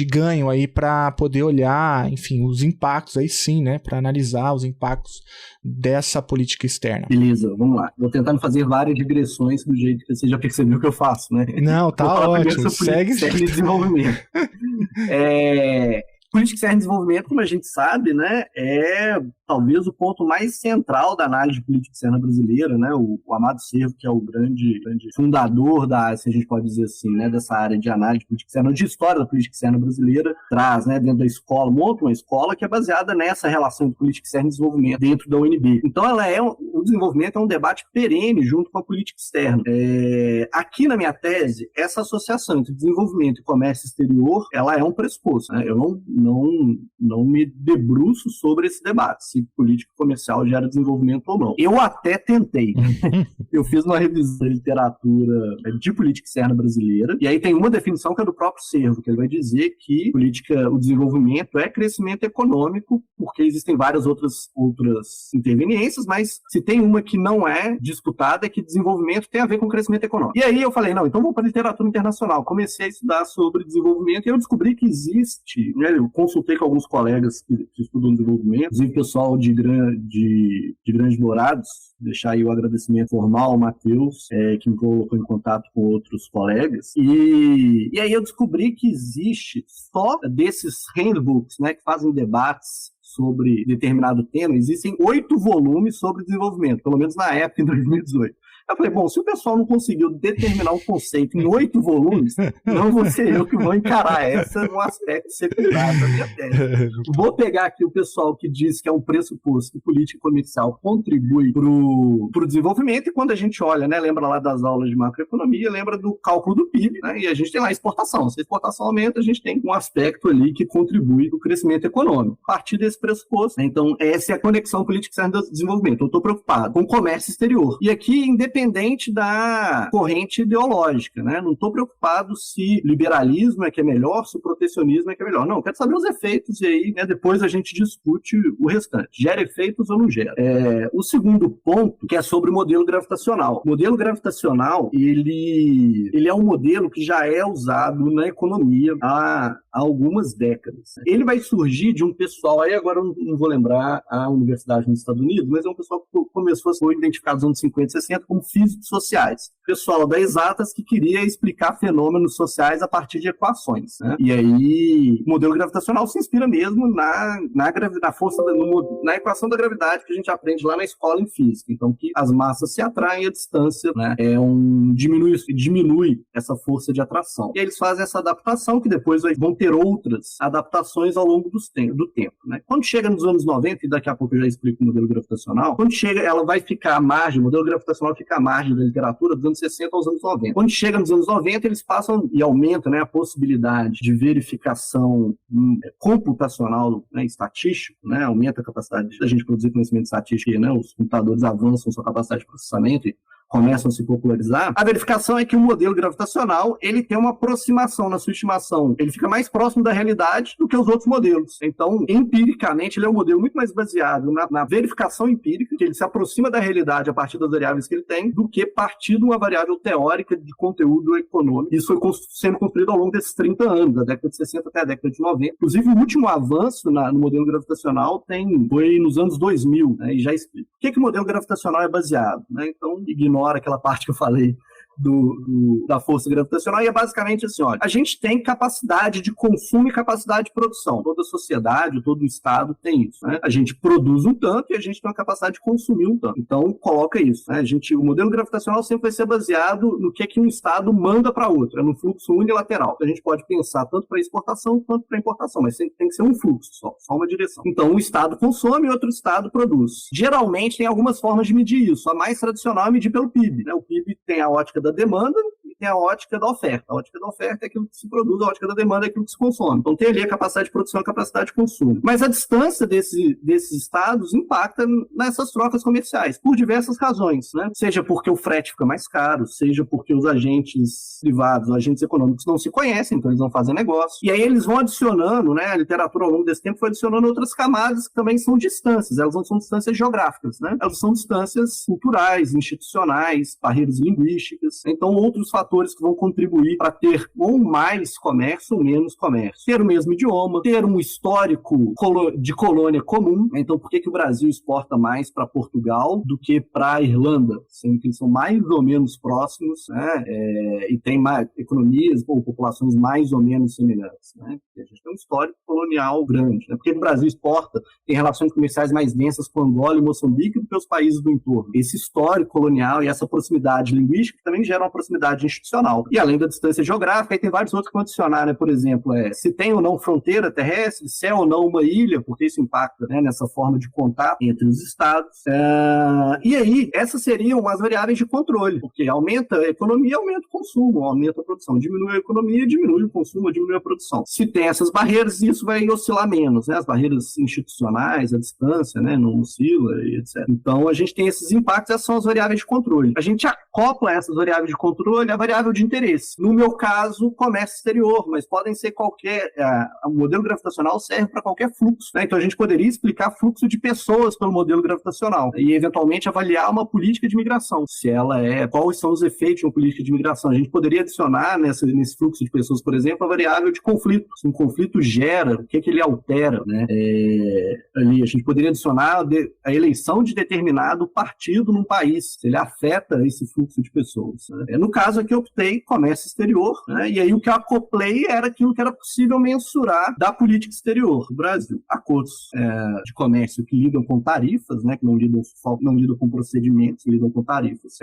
ganho aí para poder olhar, enfim, os impactos aí sim, né? Para analisar os impactos dessa política externa. Beleza, vamos lá. Vou tentando fazer várias digressões do jeito que você já percebeu que eu faço, né? Não, tá ótimo. Segue de desenvolvimento. Política externa de desenvolvimento, como a gente sabe, né, é talvez o ponto mais central da análise de política externa brasileira, né, o Amado Servo, que é o grande fundador se a gente pode dizer assim, né, dessa área de análise de política externa, de história da política externa brasileira, traz, né, dentro da escola, monta uma escola que é baseada nessa relação de política externa e desenvolvimento dentro da UNB. Então, o desenvolvimento é um debate perene junto com a política externa. Aqui na minha tese, essa associação entre desenvolvimento e comércio exterior, ela é um pressuposto, né? Eu não me debruço sobre esse debate, se política comercial gera desenvolvimento ou não. Eu até tentei. Eu fiz uma revisão da literatura de política externa brasileira, e aí tem uma definição que é do próprio Servo, que ele vai dizer que o desenvolvimento é crescimento econômico, porque existem várias outras interveniências, mas se tem uma que não é disputada, é que desenvolvimento tem a ver com crescimento econômico. E aí eu falei, não, então vou para a literatura internacional. Comecei a estudar sobre desenvolvimento e eu descobri que existe, né, eu consultei com alguns colegas que estudam desenvolvimento, inclusive pessoal de Grandes Dourados, deixar aí o agradecimento formal ao Matheus, que me colocou em contato com outros colegas, e aí eu descobri que existe só desses handbooks, né, que fazem debates sobre determinado tema, existem 8 volumes sobre desenvolvimento, pelo menos na época, em 2018. Eu falei, bom, se o pessoal não conseguiu determinar um conceito em 8 volumes, não vou ser eu que vou encarar essa no aspecto secundário da minha tese. Vou pegar aqui o pessoal que diz que é um pressuposto que política comercial contribui para o desenvolvimento, e quando a gente olha, né, lembra lá das aulas de macroeconomia, lembra do cálculo do PIB, né, e a gente tem lá a exportação. Se a exportação aumenta, a gente tem um aspecto ali que contribui para o crescimento econômico. A partir desse pressuposto, né, então essa é a conexão política externa do desenvolvimento. Eu estou preocupado com o comércio exterior. E aqui, independente da corrente ideológica, né? Não estou preocupado se liberalismo é que é melhor, se o protecionismo é que é melhor. Não, eu quero saber os efeitos e aí, né, depois a gente discute o restante. Gera efeitos ou não gera? O segundo ponto, que é sobre o modelo gravitacional. O modelo gravitacional, ele é um modelo que já é usado na economia há algumas décadas. Ele vai surgir de um pessoal, aí agora eu não vou lembrar a universidade nos Estados Unidos, mas é um pessoal que começou a ser identificado nos anos 50 e 60 como físicos sociais. Pessoal da exatas que queria explicar fenômenos sociais a partir de equações, né? E aí o modelo gravitacional se inspira mesmo na força, na equação da gravidade que a gente aprende lá na escola em física. Então, que as massas se atraem e a distância, né, diminui essa força de atração. E aí eles fazem essa adaptação que depois vão ter outras adaptações ao longo do tempo, né? Quando chega nos anos 90, e daqui a pouco eu já explico o modelo gravitacional, quando chega, ela vai ficar à margem, o modelo gravitacional fica à margem da literatura dos anos 60 aos anos 90. Quando chega nos anos 90, eles passam e aumentam, né, a possibilidade de verificação computacional, né, estatístico, né, aumenta a capacidade da gente produzir conhecimento estatístico, né, os computadores avançam sua capacidade de processamento e começam a se popularizar, a verificação é que o modelo gravitacional, ele tem uma aproximação na sua estimação, ele fica mais próximo da realidade do que os outros modelos. Então, empiricamente, ele é um modelo muito mais baseado na verificação empírica, que ele se aproxima da realidade a partir das variáveis que ele tem, do que partir de uma variável teórica de conteúdo econômico. Isso foi sendo construído ao longo desses 30 anos, da década de 60 até a década de 90. Inclusive, o último avanço no modelo gravitacional foi nos anos 2000, né, e já explico. O que o modelo gravitacional é baseado? Né? Então, ignora aquela parte que eu falei da força gravitacional, e é basicamente assim, olha, a gente tem capacidade de consumo e capacidade de produção. Toda sociedade, todo estado tem isso, né? A gente produz um tanto e a gente tem uma capacidade de consumir um tanto. Então, coloca isso, né? O modelo gravitacional sempre vai ser baseado no que um estado manda para outro, é no fluxo unilateral. A gente pode pensar tanto para exportação quanto para importação, mas sempre tem que ser um fluxo só uma direção. Então, um estado consome e outro estado produz. Geralmente, tem algumas formas de medir isso. A mais tradicional é medir pelo PIB, né? O PIB tem a ótica da demanda e tem a ótica da oferta. A ótica da oferta é aquilo que se produz, a ótica da demanda é aquilo que se consome. Então tem ali a capacidade de produção e a capacidade de consumo. Mas a distância desses estados impacta nessas trocas comerciais, por diversas razões, né? Seja porque o frete fica mais caro, seja porque os agentes privados, os agentes econômicos não se conhecem, então eles não fazem negócio. E aí eles vão adicionando, né? A literatura ao longo desse tempo foi adicionando outras camadas que também são distâncias. Elas não são distâncias geográficas, né? Elas são distâncias culturais, institucionais, barreiras linguísticas. Então, outros fatores que vão contribuir para ter ou mais comércio ou menos comércio. Ter o mesmo idioma, ter um histórico de colônia comum. Então, por que o Brasil exporta mais para Portugal do que para a Irlanda? Sendo que eles são mais ou menos próximos, né? E tem economias ou populações mais ou menos semelhantes, né? Porque a gente tem um histórico colonial grande, né? Por que o Brasil exporta, tem relações comerciais mais densas com Angola e Moçambique do que os países do entorno? Esse histórico colonial e essa proximidade linguística também gera uma proximidade institucional. E além da distância geográfica, aí tem vários outros que vão adicionar, né? Por exemplo, se tem ou não fronteira terrestre, se é ou não uma ilha, porque isso impacta, né, nessa forma de contato entre os estados. E aí, essas seriam as variáveis de controle, porque aumenta a economia, aumenta o consumo, aumenta a produção. Diminui a economia, diminui o consumo, diminui a produção. Se tem essas barreiras, isso vai oscilar menos, né? As barreiras institucionais, a distância, né, não oscila e etc. Então, a gente tem esses impactos, essas são as variáveis de controle. A gente acopla essas variáveis de controle à variável de interesse. No meu caso, comércio exterior, mas podem ser qualquer... O modelo gravitacional serve para qualquer fluxo, né? Então, a gente poderia explicar fluxo de pessoas pelo modelo gravitacional e, eventualmente, avaliar uma política de migração. Quais são os efeitos de uma política de migração? A gente poderia adicionar nesse fluxo de pessoas, por exemplo, a variável de conflito. Se um conflito gera, o que ele altera, né? Ali, a gente poderia adicionar a eleição de determinado partido num país, se ele afeta esse fluxo de pessoas, né? No caso aqui, eu optei comércio exterior, né? E aí o que eu acoplei era aquilo que era possível mensurar da política exterior do Brasil. Acordos de comércio que lidam com tarifas, né? Que não lidam com procedimentos, que lidam com tarifas.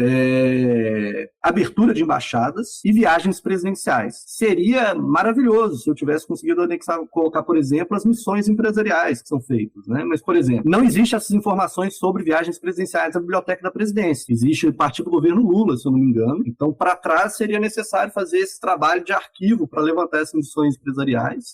Abertura de embaixadas e viagens presidenciais. Seria maravilhoso se eu tivesse conseguido colocar, por exemplo, as missões empresariais que são feitas, né? Mas, por exemplo, não existe essas informações sobre viagens presidenciais na Biblioteca da Presidência. Existe a partir do governo Lula, se eu não me engano. Então, para trás, seria necessário fazer esse trabalho de arquivo para levantar essas missões empresariais.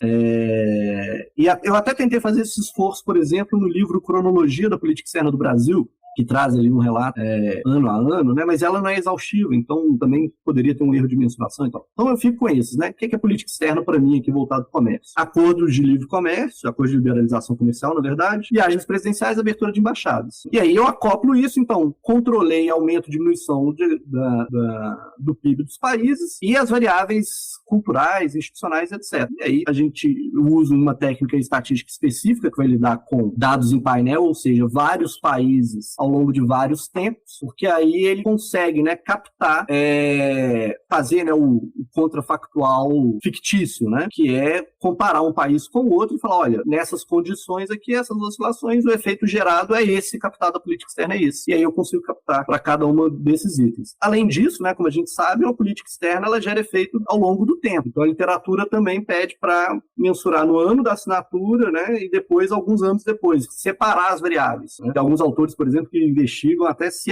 Eu até tentei fazer esse esforço, por exemplo, no livro Cronologia da Política Externa do Brasil, que traz ali um relato ano a ano, né? Mas ela não é exaustiva, então também poderia ter um erro de mensuração e tal. Então eu fico com esses, né? O que é política externa para mim aqui voltado para o comércio? Acordos de livre comércio, acordos de liberalização comercial, na verdade, viagens presidenciais, abertura de embaixadas. E aí eu acoplo isso, então, controlei aumento, diminuição do PIB dos países e as variáveis culturais, institucionais, etc. E aí a gente usa uma técnica estatística específica que vai lidar com dados em painel, ou seja, vários países ao longo de vários tempos, porque aí ele consegue, né, captar, fazer, né, o contrafactual fictício, né, que é comparar um país com o outro e falar, olha, nessas condições aqui, essas oscilações, o efeito gerado é esse, captado da política externa é esse. E aí eu consigo captar para cada um desses itens. Além disso, né, como a gente sabe, uma política externa ela gera efeito ao longo do tempo. Então a literatura também pede para mensurar no ano da assinatura, né, e depois, alguns anos depois, separar as variáveis, né? Tem alguns autores, por exemplo, que investigam até se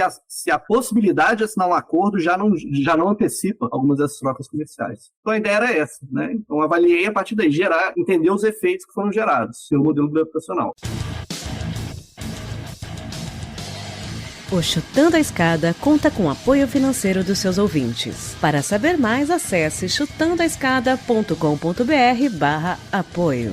a possibilidade de assinar um acordo já não antecipa algumas dessas trocas comerciais. Então a ideia era essa, né? Então avaliei a partir daí, entender os efeitos que foram gerados pelo modelo gravitacional. O Chutando a Escada conta com apoio financeiro dos seus ouvintes. Para saber mais, acesse chutandoaescada.com.br/apoio.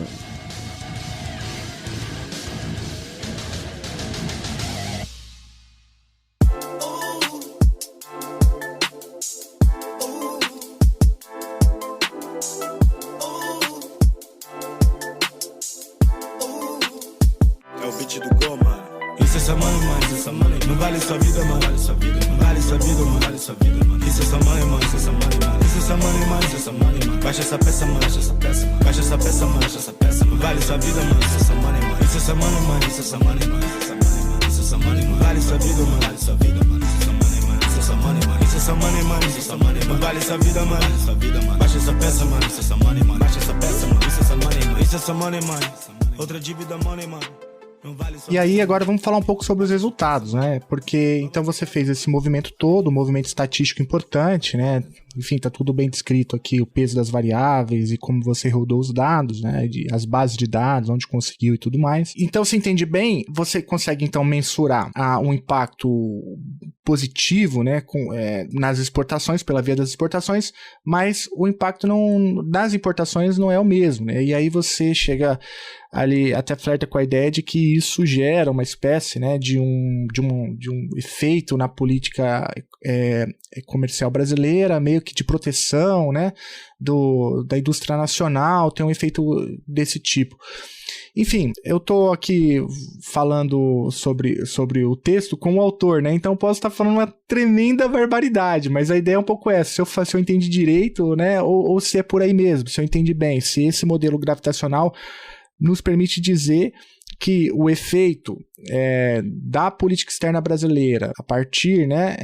É o beat do Go, mano. Isso é essa money, mano, isso é essa money. Não vale sua vida, mano, vale sua vida, mano. Vale sua vida, mano, vale sua vida, mano. Isso é essa money, mano, isso é essa money, mano. Isso é essa money, mano, isso é essa money, mano. Baixa essa peça, mano, baixa essa peça, mano. Baixa essa peça, mano, baixa essa peça, mano. Vale sua vida, mano, isso é essa money, mano. Isso é essa money, mano, isso é essa money, mano. Isso é essa money, mano. Vale sua vida, mano, vale sua vida, mano. Isso é essa money, mano. Isso é essa money, mano. Isso é essa money, mano. Isso é essa money, mano. Vale sua vida, mano, sua vida, mano. Baixa essa peça, mano, isso é essa money, mano. Baixa essa peça, mano. Isso é essa money, mano. Isso é essa money, mano. Outra dívida, money, mano. E aí agora vamos falar um pouco sobre os resultados, né? Porque então você fez esse movimento todo, um movimento estatístico importante, né? Enfim, tá tudo bem descrito aqui, o peso das variáveis e como você rodou os dados, né? As bases de dados, onde conseguiu e tudo mais. Então, se entende bem, você consegue então mensurar um impacto positivo, né? Nas exportações, pela via das exportações, mas o impacto das importações não é o mesmo, né? E aí você chega ali, até flerta com a ideia de que isso gera uma espécie, né, de um efeito na política comercial brasileira, meio que de proteção, né, da indústria nacional, tem um efeito desse tipo. Enfim, eu estou aqui falando sobre o texto com o autor, né? Então posso estar falando uma tremenda barbaridade, mas a ideia é um pouco essa, se eu entendi direito, né, ou se é por aí mesmo, se eu entendi bem, se esse modelo gravitacional nos permite dizer que o efeito da política externa brasileira, a partir, né,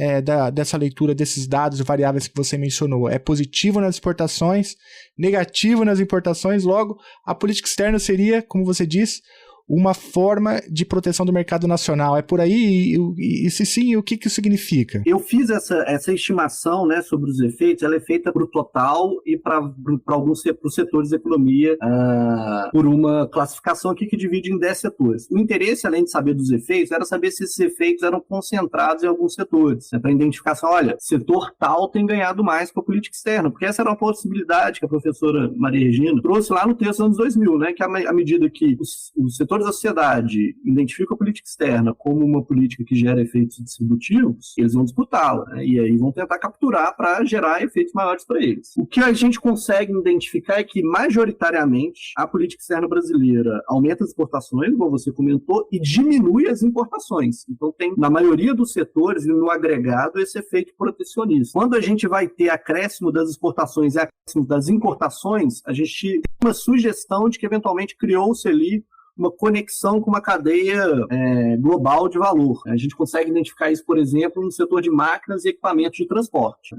dessa leitura desses dados e variáveis que você mencionou, é positivo nas exportações, negativo nas importações, logo, a política externa seria, como você disse, uma forma de proteção do mercado nacional. É por aí? E se sim, o que isso significa? Eu fiz essa estimação, né, sobre os efeitos, ela é feita para o total e para alguns pros setores da economia, por uma classificação aqui que divide em 10 setores. O interesse, além de saber dos efeitos, era saber se esses efeitos eram concentrados em alguns setores, né, para identificar assim, olha, setor tal tem ganhado mais com a política externa, porque essa era uma possibilidade que a professora Maria Regina trouxe lá no texto dos anos 2000, né, que à medida que os setores da sociedade identificam a política externa como uma política que gera efeitos distributivos, eles vão disputá-la, né? E aí vão tentar capturar para gerar efeitos maiores para eles. O que a gente consegue identificar é que, majoritariamente, a política externa brasileira aumenta as exportações, como você comentou, e diminui as importações. Então tem, na maioria dos setores, e no agregado, esse efeito protecionista. Quando a gente vai ter acréscimo das exportações e acréscimo das importações, a gente tem uma sugestão de que, eventualmente, criou-se ali uma conexão com uma cadeia global de valor. A gente consegue identificar isso, por exemplo, no setor de máquinas e equipamentos de transporte,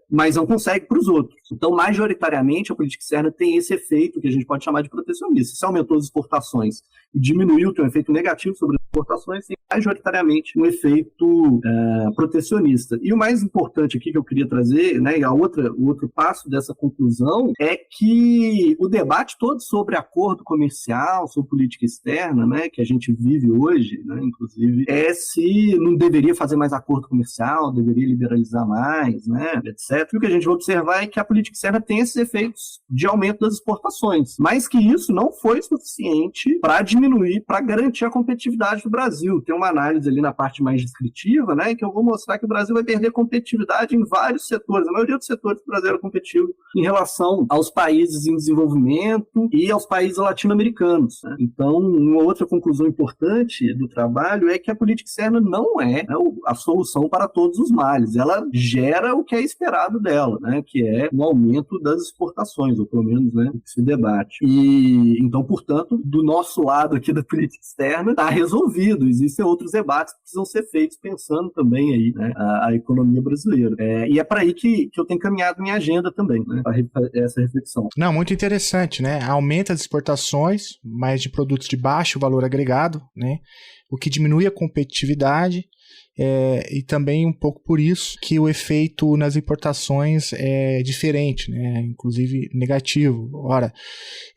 mas não consegue para os outros. Então, majoritariamente, a política externa tem esse efeito que a gente pode chamar de protecionista. Se aumentou as exportações e diminuiu, tem um efeito negativo sobre as exportações, tem majoritariamente um efeito protecionista. E o mais importante aqui que eu queria trazer, né, e o outro passo dessa conclusão, é que o debate todo sobre acordo comercial, sobre política externa, né, que a gente vive hoje, né, inclusive, é se não deveria fazer mais acordo comercial, deveria liberalizar mais, né, etc. E o que a gente vai observar é que a política externa tem esses efeitos de aumento das exportações, mas que isso não foi suficiente para diminuir, para garantir a competitividade do Brasil. Tem uma análise ali na parte mais descritiva, né, que eu vou mostrar que o Brasil vai perder competitividade em vários setores. A maioria dos setores do Brasil era competitivo em relação aos países em desenvolvimento e aos países latino-americanos. Então, uma outra conclusão importante do trabalho é que a política externa não é, né, a solução para todos os males. Ela gera o que é esperado dela, né, que é um aumento das exportações, ou pelo menos, né, o que se debate. E, então, portanto, do nosso lado aqui da política externa, está resolvido. Existem outros debates que precisam ser feitos pensando também aí, né, a economia brasileira. E é para aí que eu tenho caminhado minha agenda também, né, para essa reflexão. Não, muito interessante, né? Aumenta as exportações, mas de produtos de baixo valor agregado, né? O que diminui a competitividade, e também um pouco por isso que o efeito nas importações é diferente, né? Inclusive negativo. Ora,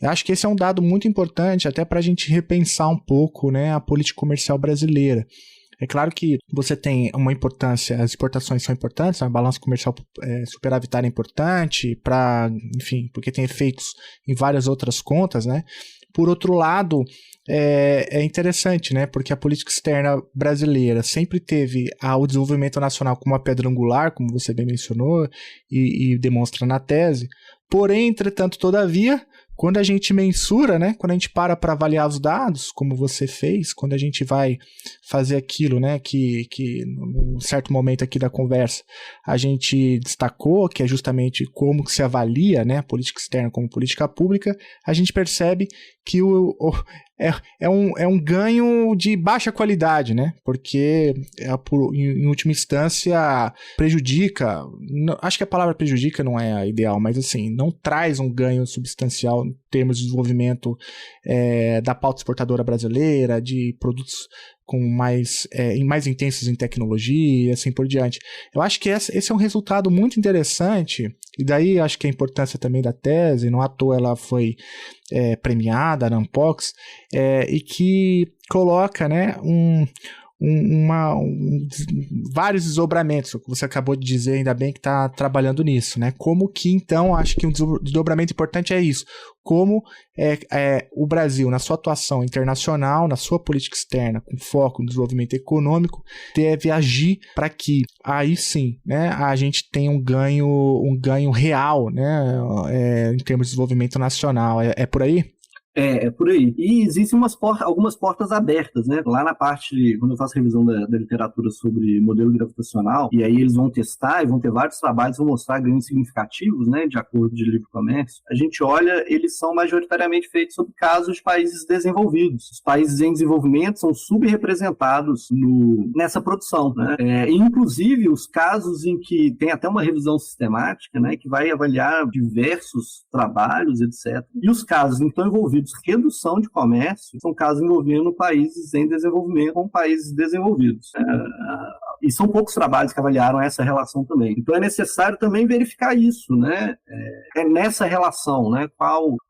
eu acho que esse é um dado muito importante até para a gente repensar um pouco, né, a política comercial brasileira. É claro que você tem uma importância, as exportações são importantes, a balança comercial superavitária é importante, enfim, porque tem efeitos em várias outras contas, né? Por outro lado, é interessante, né? Porque a política externa brasileira sempre teve o desenvolvimento nacional como uma pedra angular, como você bem mencionou, e demonstra na tese. Porém, entretanto, todavia, quando a gente mensura, né, quando a gente para avaliar os dados, como você fez, quando a gente vai fazer aquilo, né, que num certo momento aqui da conversa a gente destacou, que é justamente como se avalia, né, a política externa como política pública, a gente percebe que é um ganho de baixa qualidade, né? Porque, em última instância, prejudica, acho que a palavra prejudica não é a ideal, mas assim, não traz um ganho substancial em termos de desenvolvimento da pauta exportadora brasileira, de produtos mais intensos em tecnologia e assim por diante. Eu acho que esse é um resultado muito interessante, e daí acho que a importância também da tese, não à toa ela foi premiada na Unpox, e que coloca, né, vários desdobramentos, o que você acabou de dizer, ainda bem que está trabalhando nisso, né? Como que, então, acho que um desdobramento importante é isso, como o Brasil, na sua atuação internacional, na sua política externa, com foco no desenvolvimento econômico, deve agir para que, aí sim, né, a gente tenha um ganho real, né, em termos de desenvolvimento nacional. É por aí? É por aí. E existem algumas portas abertas, né? Lá na parte, quando eu faço revisão da literatura sobre modelo gravitacional, e aí eles vão testar e vão ter vários trabalhos que vão mostrar ganhos significativos, né, de acordo de livre comércio. A gente olha, eles são majoritariamente feitos sobre casos de países desenvolvidos. Os países em desenvolvimento são subrepresentados nessa produção, né? Inclusive, os casos em que tem até uma revisão sistemática, né, que vai avaliar diversos trabalhos, etc. E os casos, então, envolvidos redução de comércio são casos envolvendo países em desenvolvimento com países desenvolvidos. E são poucos trabalhos que avaliaram essa relação também. Então é necessário também verificar isso, né? Nessa relação, né?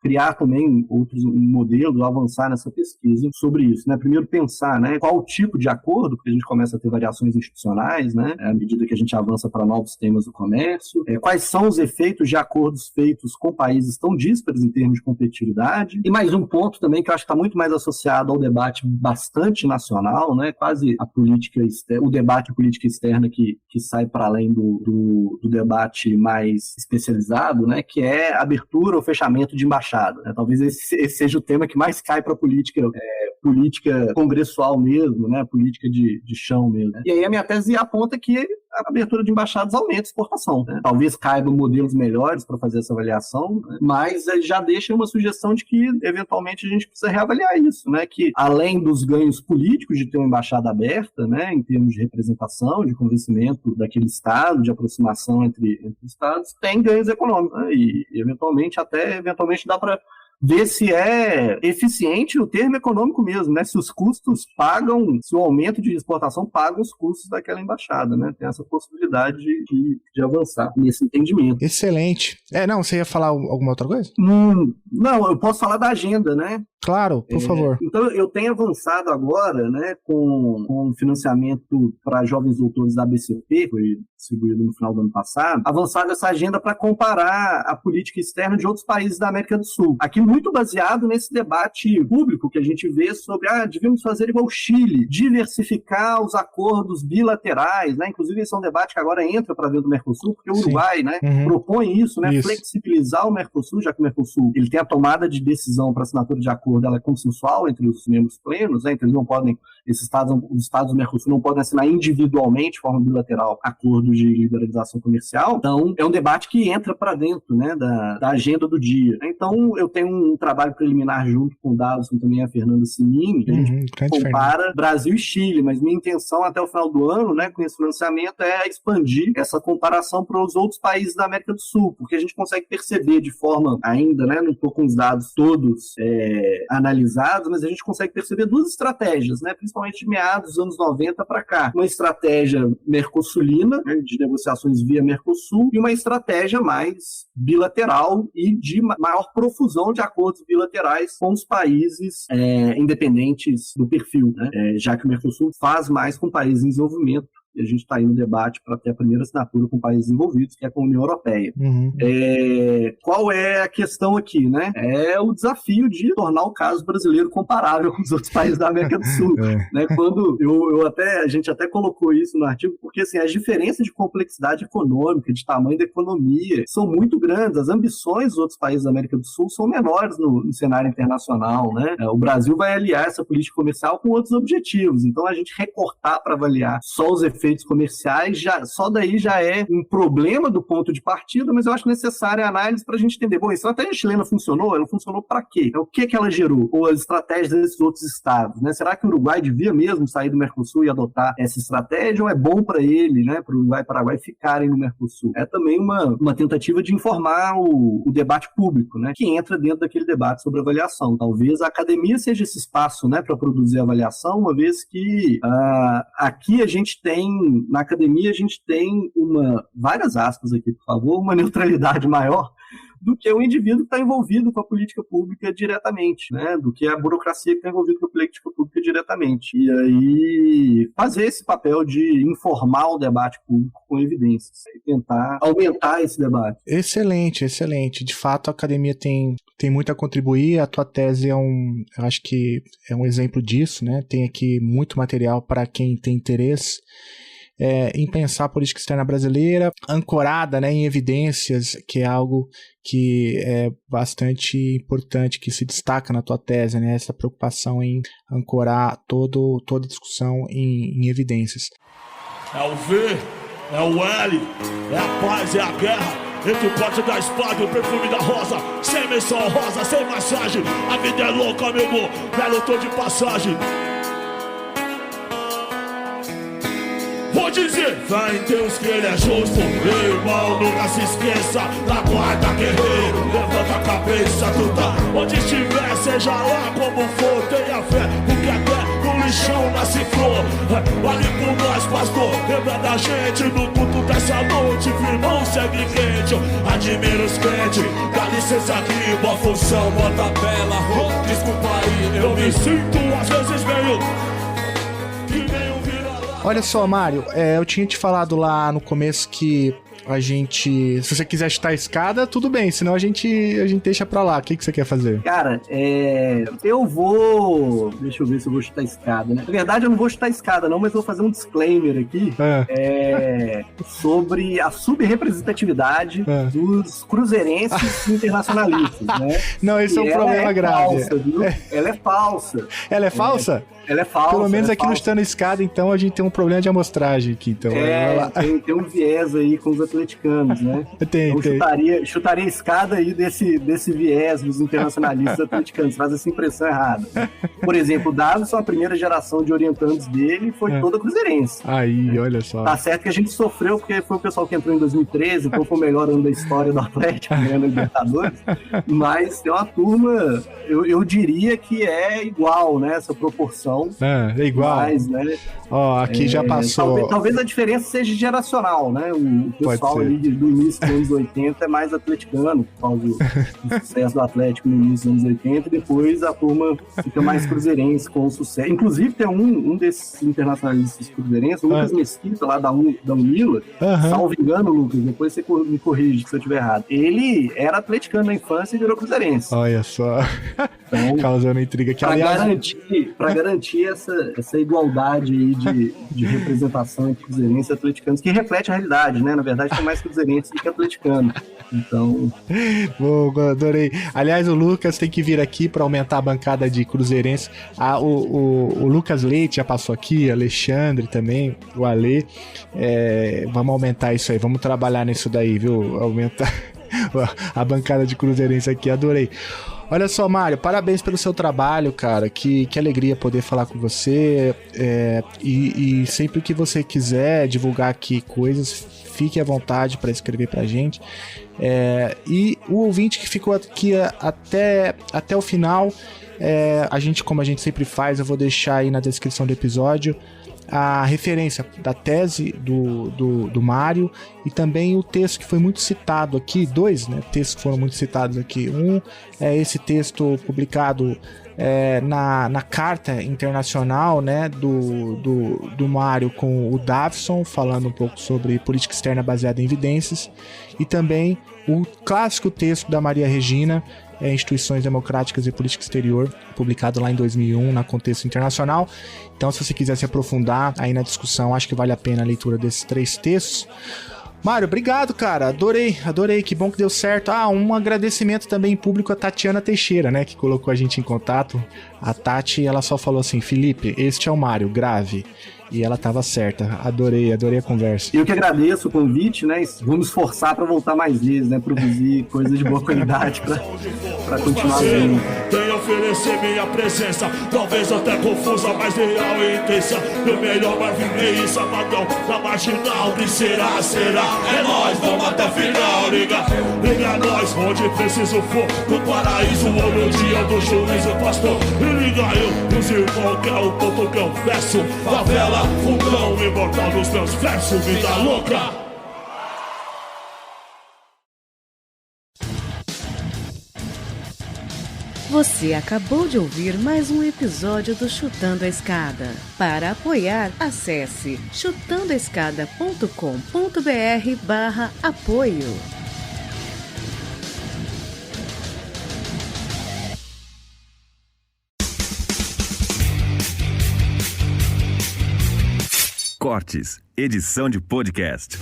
Criar também outros modelos, avançar nessa pesquisa sobre isso, né? Primeiro pensar, né, qual o tipo de acordo, porque a gente começa a ter variações institucionais, né, à medida que a gente avança para novos temas do comércio, quais são os efeitos de acordos feitos com países tão díspares em termos de competitividade. E mais um ponto também que eu acho que está muito mais associado ao debate bastante nacional, né? Quase a política externa, o debate política externa que sai para além do debate mais especializado, né? Que é a abertura ou fechamento de embaixada, né? Talvez esse seja o tema que mais cai para a política congressual mesmo, né? Política de chão mesmo, né? E aí a minha tese aponta que a abertura de embaixadas aumenta a exportação, né? Talvez caibam modelos melhores para fazer essa avaliação, né? Mas já deixa uma sugestão de que, eventualmente, a gente precisa reavaliar isso, né? Que, além dos ganhos políticos de ter uma embaixada aberta, né, em termos de representação, de convencimento daquele Estado, de aproximação entre Estados, tem ganhos econômicos, né? E, eventualmente dá para ver se é eficiente o termo econômico mesmo, né? Se os custos se o aumento de exportação paga os custos daquela embaixada, né? Tem essa possibilidade de avançar nesse entendimento. Excelente. Você ia falar alguma outra coisa? Não, eu posso falar da agenda, né? Claro, por favor. Então, eu tenho avançado agora, né, com financiamento para jovens doutores da ABCP, foi distribuído no final do ano passado, avançado essa agenda para comparar a política externa de outros países da América do Sul. Aqui muito baseado nesse debate público que a gente vê sobre, devemos fazer igual o Chile, diversificar os acordos bilaterais, né? Inclusive esse é um debate que agora entra para dentro do Mercosul, porque o Uruguai, né, propõe isso, né, flexibilizar o Mercosul, já que o Mercosul ele tem a tomada de decisão para assinatura de acordo, ela é consensual entre os membros plenos, né? Então eles não podem, os estados do Mercosul não podem assinar individualmente, de forma bilateral, acordos de liberalização comercial. Então é um debate que entra para dentro, né, da agenda do dia. Então eu tenho um trabalho preliminar junto com o Davison, também a Fernanda Simini, que a gente compara Brasil e Chile, mas minha intenção até o final do ano, né, com esse financiamento, é expandir essa comparação para os outros países da América do Sul, porque a gente consegue perceber de forma ainda, né, não estou com os dados todos analisadas, mas a gente consegue perceber duas estratégias, né? Principalmente de meados dos anos 90 para cá. Uma estratégia mercosulina, né, de negociações via Mercosul, e uma estratégia mais bilateral e de maior profusão de acordos bilaterais com os países independentes do perfil, né? Já que o Mercosul faz mais com países em desenvolvimento. E a gente está aí no debate para ter a primeira assinatura com países envolvidos, que é com a União Europeia. Qual é a questão aqui, né? É o desafio de tornar o caso brasileiro comparável com os outros países da América do Sul. Né? Quando a gente até colocou isso no artigo, porque assim, as diferenças de complexidade econômica, de tamanho da economia, são muito grandes. As ambições dos outros países da América do Sul são menores no cenário internacional. Né? O Brasil vai aliar essa política comercial com outros objetivos. Então, a gente recortar para avaliar só os efeitos comerciais, só daí já é um problema do ponto de partida, mas eu acho necessária a análise para a gente entender, bom, a estratégia chilena funcionou? Ela funcionou para quê? O que ela gerou? Ou as estratégias desses outros estados, né? Será que o Uruguai devia mesmo sair do Mercosul e adotar essa estratégia, ou é bom para ele, né, para o Uruguai e Paraguai ficarem no Mercosul? É também uma tentativa de informar o debate público, né, que entra dentro daquele debate sobre avaliação. Talvez a academia seja esse espaço, né, para produzir avaliação, uma vez que aqui a gente tem, na academia a gente tem várias aspas aqui, por favor, uma neutralidade maior do que o indivíduo que está envolvido com a política pública diretamente, né? Do que a burocracia que está envolvida com a política pública diretamente. E aí, fazer esse papel de informar o debate público com evidências e tentar aumentar esse debate. Excelente, excelente. De fato, a academia tem muito a contribuir. A tua tese eu acho que é um exemplo disso, né? Tem aqui muito material para quem tem interesse em pensar a política externa brasileira, ancorada, né, em evidências, que é algo que é bastante importante, que se destaca na tua tese, né, essa preocupação em ancorar toda a discussão em evidências. É o V, é o L, é a paz, é a guerra, entre o pote da espada e o perfume da rosa, sem menção rosa, sem massagem, a vida é louca, amigo, belo tô de passagem. Vou dizer, fé em Deus que ele é justo, irmão, nunca se esqueça, na guarda guerreiro, levanta a cabeça, tu tá onde estiver, seja lá como for, tenha fé, porque até no lixão nasce flor, vale por nós, pastor, lembra da gente, no culto dessa noite, irmão, segue quente, admira os crentes, dá licença aqui, boa função, bota a bela, desculpa aí, eu me sinto às vezes meio... Olha só, Mário, eu tinha te falado lá no começo que a gente... Se você quiser chutar a escada, tudo bem, senão a gente deixa pra lá. O que você quer fazer? Cara, eu vou... Deixa eu ver se eu vou chutar a escada, né? Na verdade, eu não vou chutar a escada, não, mas vou fazer um disclaimer aqui sobre a subrepresentatividade dos cruzeirenses internacionalistas, né? Não, esse é um problema grave. Falsa, viu? Ela é falsa. Ela é falsa? Ela é falsa. Pelo menos aqui no Estando Escada, então, a gente tem um problema de amostragem aqui. Então, tem um viés aí com os atleticanos, né? Tem. Chutaria a escada aí desse viés dos internacionalistas atleticanos. Faz essa impressão errada. Por exemplo, o Davidson, a primeira geração de orientandos dele foi toda cruzeirense. Aí, olha só. Tá certo que a gente sofreu, porque foi o pessoal que entrou em 2013, então foi o melhor ano da história do Atlético, ganhando a Libertadores. Mas tem uma turma, eu diria que é igual, né? Essa proporção. É igual. Mas, né? Ó, aqui já passou. Talvez a diferença seja geracional, né? O pessoal ali do início dos anos 80 é mais atleticano, por causa do sucesso do Atlético no início dos anos 80, e depois a turma fica mais cruzeirense com o sucesso. Inclusive, tem um desses internacionalistas cruzeirenses, o Lucas Mesquita, lá da Unila, salvo engano, Lucas, depois você me corrige se eu estiver errado. Ele era atleticano na infância e virou cruzeirense. Olha só. Então, causando intriga aqui. Pra garantir essa igualdade aí de representação entre cruzeirenses e atleticanos, que reflete a realidade, né? Na verdade, tem mais cruzeirenses do que atleticanos. Então... Bom, adorei. Aliás, o Lucas tem que vir aqui para aumentar a bancada de cruzeirenses. O Lucas Leite já passou aqui, Alexandre também, o Ale. Vamos aumentar isso aí, vamos trabalhar nisso daí, viu? Aumentar... a bancada de cruzeirense aqui, adorei. Olha só, Mário, parabéns pelo seu trabalho, cara, que alegria poder falar com você, e sempre que você quiser divulgar aqui coisas, fique à vontade para escrever pra gente, e o ouvinte que ficou aqui até o final, como a gente sempre faz, eu vou deixar aí na descrição do episódio a referência da tese do Mário e também o texto que foi muito citado aqui, dois, né, textos que foram muito citados aqui. Um é esse texto publicado na Carta Internacional, né, do Mário com o Davison, falando um pouco sobre política externa baseada em evidências, e também o clássico texto da Maria Regina, Instituições Democráticas e Política Exterior, publicado lá em 2001 na Contexto Internacional. Então, se você quiser se aprofundar aí na discussão, acho que vale a pena a leitura desses 3 textos. Mário, obrigado, cara, adorei, que bom que deu certo. Um agradecimento também em público a Tatiana Teixeira, né, que colocou a gente em contato. A Tati, ela só falou assim: Felipe, este é o Mário, grave. E ela tava certa. Adorei a conversa. Eu que agradeço o convite, né? Vamos esforçar para voltar mais vezes, né? Produzir coisas de boa qualidade para continuar vendo. Venho oferecer minha presença, talvez até confusa, mas real e intensa. Meu melhor Marvin Gaye, sabadão da marginal. Que será? É nóis, vamos até o final, liga nós, onde preciso for. No paraíso ou no dia do juízo, pastor. E liga eu, os irmãos, que é o ponto que eu peço. Favela, fundão, imortal dos meus versos, vida louca. Você acabou de ouvir mais um episódio do Chutando a Escada. Para apoiar, acesse chutandoaescada.com.br/apoio. Cortes, edição de podcast.